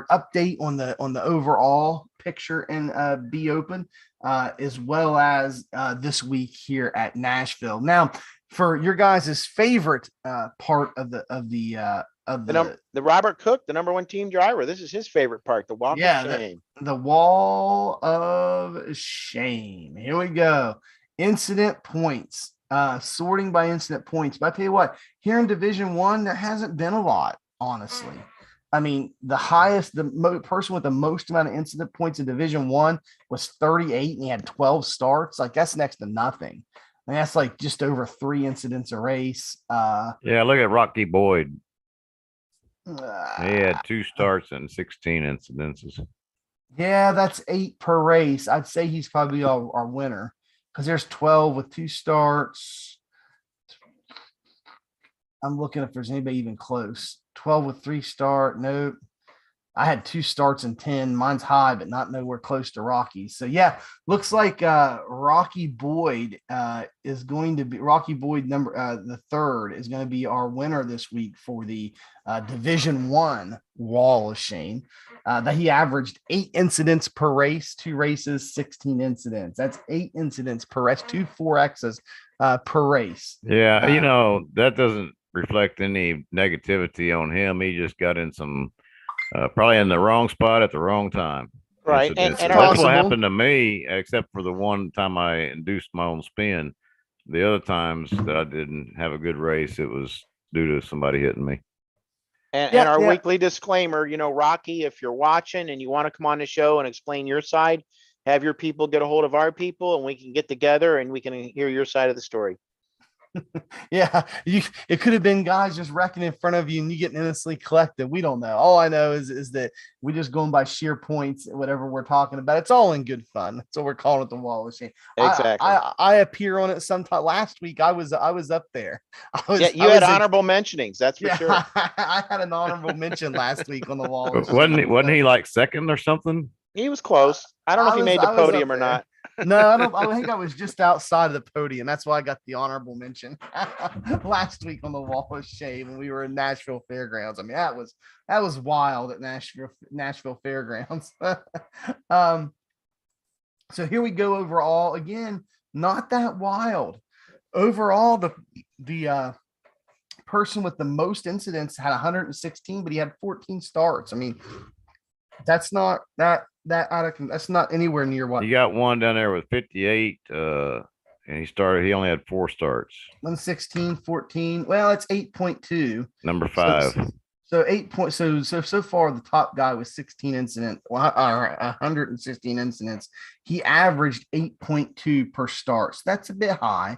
update on the overall picture in B Open, as well as this week here at Nashville. Now, for your guys' favorite part of the Robert Cook, the #1 team driver. This is his favorite part, the Walk of Shame. The Wall of Shame. Here we go. Incident points. Sorting by incident points. But I tell you what, here in Division 1, there hasn't been a lot, honestly. I mean, the person with the most amount of incident points in Division 1 was 38, and he had 12 starts. Like, that's next to nothing. And that's like just over 3 incidents a race. Yeah, look at Rocky Boyd. He had 2 starts and 16 incidences. Yeah, that's 8 per race. I'd say he's probably our winner because there's 12 with 2 starts. I'm looking if there's anybody even close. 12 with 3 start. Nope. I had 2 starts in 10. Mine's high, but not nowhere close to Rocky's. So yeah, looks like Rocky Boyd is going to be Rocky Boyd number the third is going to be our winner this week for the Division One Wall of Shame. That he averaged 8 incidents per race, 2 races, 16 incidents. That's 8 incidents per race, 2 4Xs per race. Yeah, that doesn't reflect any negativity on him. He just got in some probably in the wrong spot at the wrong time. Right. Incidents. And That's possible. what happened to me, except for the one time I induced my own spin. The other times that I didn't have a good race, it was due to somebody hitting me. And our weekly disclaimer, Rocky, if you're watching and you want to come on the show and explain your side, have your people get a hold of our people and we can get together and we can hear your side of the story. Yeah, it could have been guys just wrecking in front of you and you getting innocently collected. We don't know. All I know is that we're just going by sheer points, whatever we're talking about. It's all in good fun. That's what we're calling it, the Wall of Shame. Exactly. I appear on it sometime. Last week I was up there. You had honorable mentionings, that's for sure. I had an honorable mention last week on the Wall of Wasn't Shame. wasn't he like second or something? He was close. I don't know if he made the podium or not. No, I think I was just outside of the podium. That's why I got the honorable mention last week on the Wall of Shame when we were in Nashville Fairgrounds. I mean, that was wild at Nashville Fairgrounds. So here we go overall. Again, not that wild. Overall, the person with the most incidents had 116, but he had 14 starts. I mean, that's not that's not anywhere near what You got one down there with 58, and he only had 4 starts. 116, 14. Well, it's 8.2. Number 5. So 8 point. So far, the top guy was 16 incidents, 116 incidents. He averaged 8.2 per start. So that's a bit high.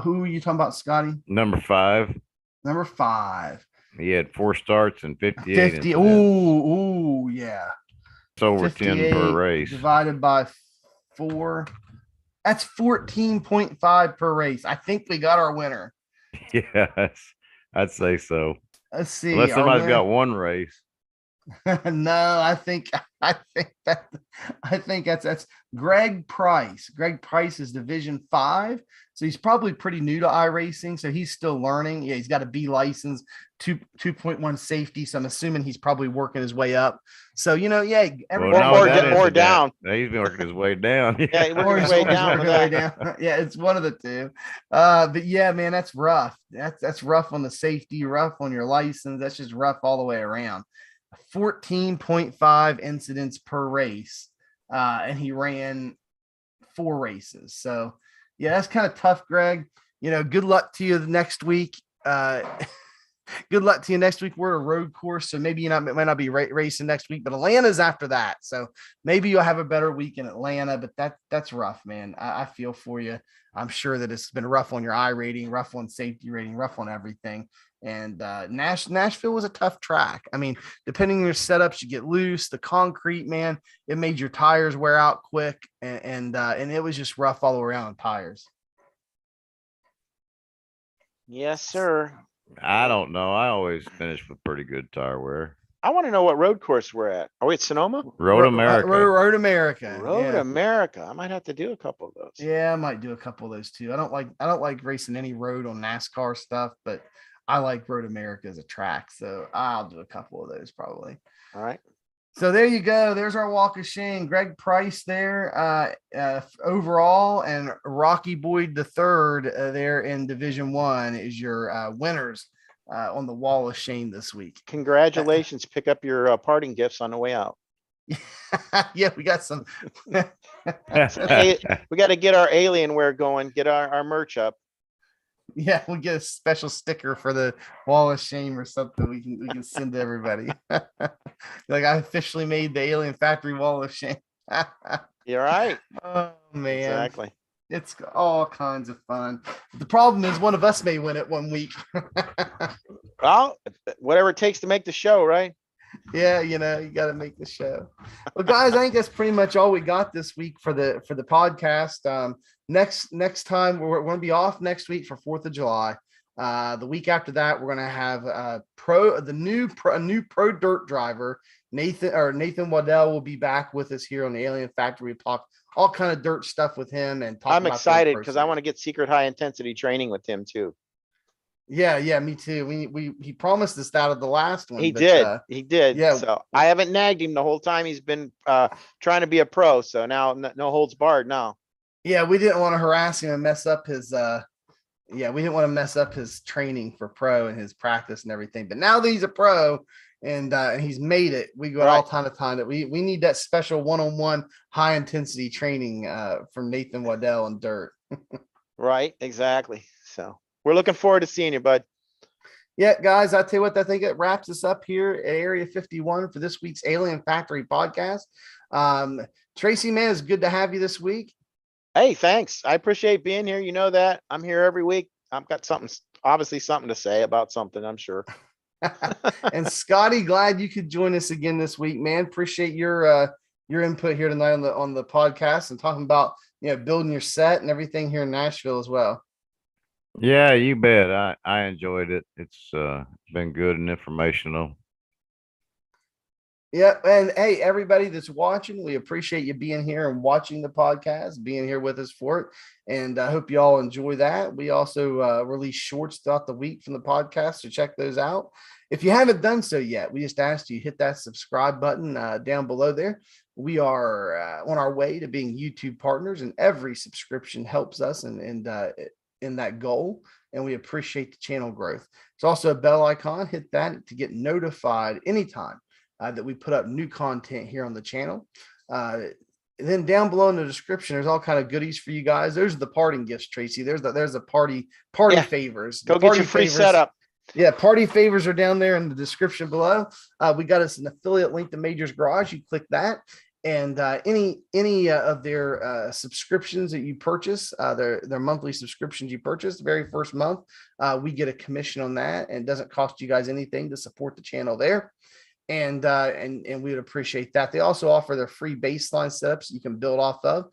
Who are you talking about, Scotty? Number 5. Number 5. He had 4 starts and 58. 50. Ooh, yeah. It's over 10 per race. Divided by 4. That's 14.5 per race. I think we got our winner. Yes, I'd say so. Let's see. Unless somebody's got one race. No, I think that's Greg Price. Greg Price is Division 5, so he's probably pretty new to iRacing, so he's still learning. Yeah, he's got a B license, 2.1 safety, so I'm assuming he's probably working his way up. So or down. He's been working his way down. Yeah, he's working his way down. Yeah, it's one of the two. But yeah, man, that's rough. That's rough on the safety, rough on your license. That's just rough all the way around. 14.5 incidents per race, and he ran 4 races. So yeah, that's kind of tough, Greg. Good luck to you next week. Good luck to you next week. We're a road course, so maybe it might not be racing next week, but Atlanta's after that. So maybe you'll have a better week in Atlanta, but that's rough, man. I feel for you. I'm sure that it's been rough on your I rating, rough on safety rating, rough on everything. And Nashville was a tough track. I mean, depending on your setups, you get loose. The concrete, man, it made your tires wear out quick, and it was just rough all around tires. Yes, sir. I don't know. I always finish with pretty good tire wear. I want to know what road course we're at. Are we at Sonoma? Road America. Road America. Road America. I might have to do a couple of those. Yeah, I might do a couple of those too. I don't like racing any road on NASCAR stuff, but I like Road America as a track, so I'll do a couple of those probably. All right. So there you go. There's our walk of shame. Greg Price there overall, and Rocky Boyd the third there in Division 1 is your winners on the wall of shame this week. Congratulations. Pick up your parting gifts on the way out. Yeah, we got some. We got to get our Alienware going, get our merch up. Yeah, we'll get a special sticker for the wall of shame or something we can send to everybody. Like, I officially made the Alien Factory wall of shame. You're right. Oh man. Exactly. It's all kinds of fun. The problem is one of us may win it one week. Well, whatever it takes to make the show, right? Yeah, you got to make the show. Well, guys, I think that's pretty much all we got this week for the podcast. Next time we're going to be off next week for 4th of July. The week after that, we're going to have a new pro dirt driver, Nathan Waddell will be back with us here on the Alien Factory. We talk all kind of dirt stuff with him and talk I'm about excited because I want to get secret high intensity training with him too. Yeah, me too. He promised us that of the last one. He but, did. He did. yeah. So I haven't nagged him the whole time he's been trying to be a pro. So now no holds barred now. Yeah, we didn't want to harass him and mess up his we didn't want to mess up his training for pro and his practice and everything. But now that he's a pro and he's made it, we got all time that we need that special one-on-one high intensity training from Nathan Waddell and dirt. Right, exactly. So we're looking forward to seeing you, bud. Yeah, guys, I tell you what, I think it wraps us up here at Area 51 for this week's Alien Factory podcast. Tracy, man, it's good to have you this week. Hey, thanks. I appreciate being here. You know that I'm here every week. I've got obviously something to say about something, I'm sure. And Scotty, glad you could join us again this week, man. Appreciate your input here tonight on the podcast and talking about, building your set and everything here in Nashville as well. Yeah, you bet. I enjoyed it. It's been good and informational. Yeah, and hey, everybody that's watching, we appreciate you being here and watching the podcast, being here with us for it, and I hope you all enjoy that. We also release shorts throughout the week from the podcast, so check those out. If you haven't done so yet, we just asked you hit that subscribe button down below there. We are on our way to being YouTube partners, and every subscription helps us in that goal, and we appreciate the channel growth. It's also a bell icon. Hit that to get notified anytime that we put up new content here on the channel. Then down below in the description, there's all kind of goodies for you guys. There's the parting gifts, Tracy. There's the party favors. Go get your free setup. Yeah, party favors are down there in the description below. We got us an affiliate link to Major's Garage. You click that, and any of their subscriptions that you purchase, their monthly subscriptions you purchase, the very first month, we get a commission on that, and it doesn't cost you guys anything to support the channel there. And we would appreciate that. They also offer their free baseline setups you can build off of.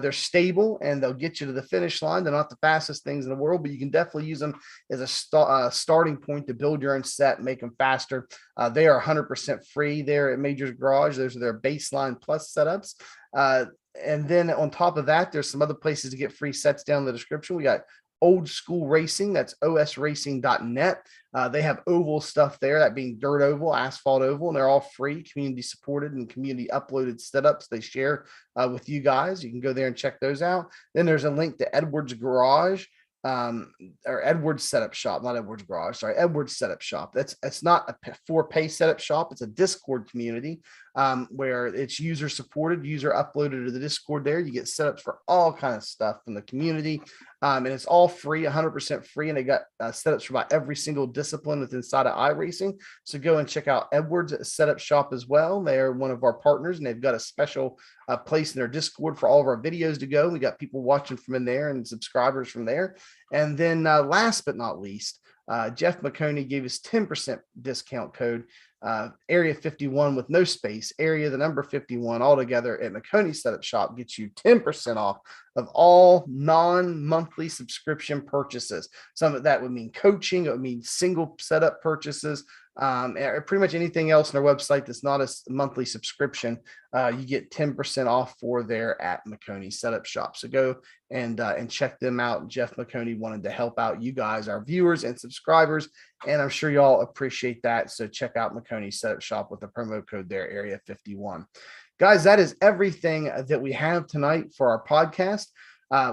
They're stable and they'll get you to the finish line. They're not the fastest things in the world, but you can definitely use them as a starting point to build your own set, make them faster. They are 100% free there at Major's Garage. Those are their baseline plus setups. And then on top of that, there's some other places to get free sets down in the description. We got Old School Racing, that's osracing.net. They have oval stuff there, that being dirt oval, asphalt oval, and they're all free, community supported and community uploaded setups they share with you guys. You can go there and check those out. Then there's a link to Edwards Garage, or Edwards Setup Shop, not Edwards Garage, sorry, Edwards Setup Shop. It's not a for pay setup shop. It's a Discord community where it's user supported, user uploaded to the Discord there. You get setups for all kind of stuff from the community. And it's all free, 100% free. And they got setups for about every single discipline that's inside of iRacing. So go and check out Edwards Setup Shop as well. They're one of our partners, and they've got a special place in their Discord for all of our videos to go. We got people watching from in there and subscribers from there. And then last but not least, Jeff Maconi gave us 10% discount code, Area 51 with no space, Area the number 51 altogether at Maconi Setup Shop gets you 10% off of all non-monthly subscription purchases. Some of that would mean coaching, it would mean single setup purchases, pretty much anything else on our website that's not a monthly subscription. You get 10% off for there at Maconi Setup Shop. So go and check them out. Jeff Maconi wanted to help out you guys, our viewers and subscribers, and I'm sure y'all appreciate that. So check out Maconi Setup Shop with the promo code there, Area 51. Guys, that is everything that we have tonight for our podcast.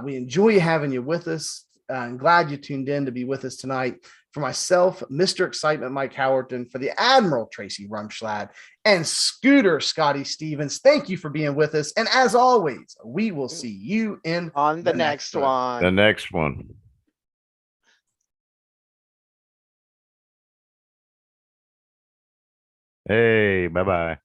We enjoy having you with us. I'm glad you tuned in to be with us tonight. For myself, Mr. Excitement Mike Howerton, for the Admiral Tracy Rumschlad, and Scooter Scotty Stevens, thank you for being with us. And as always, we will see you on the next one. The next one. Hey, bye-bye.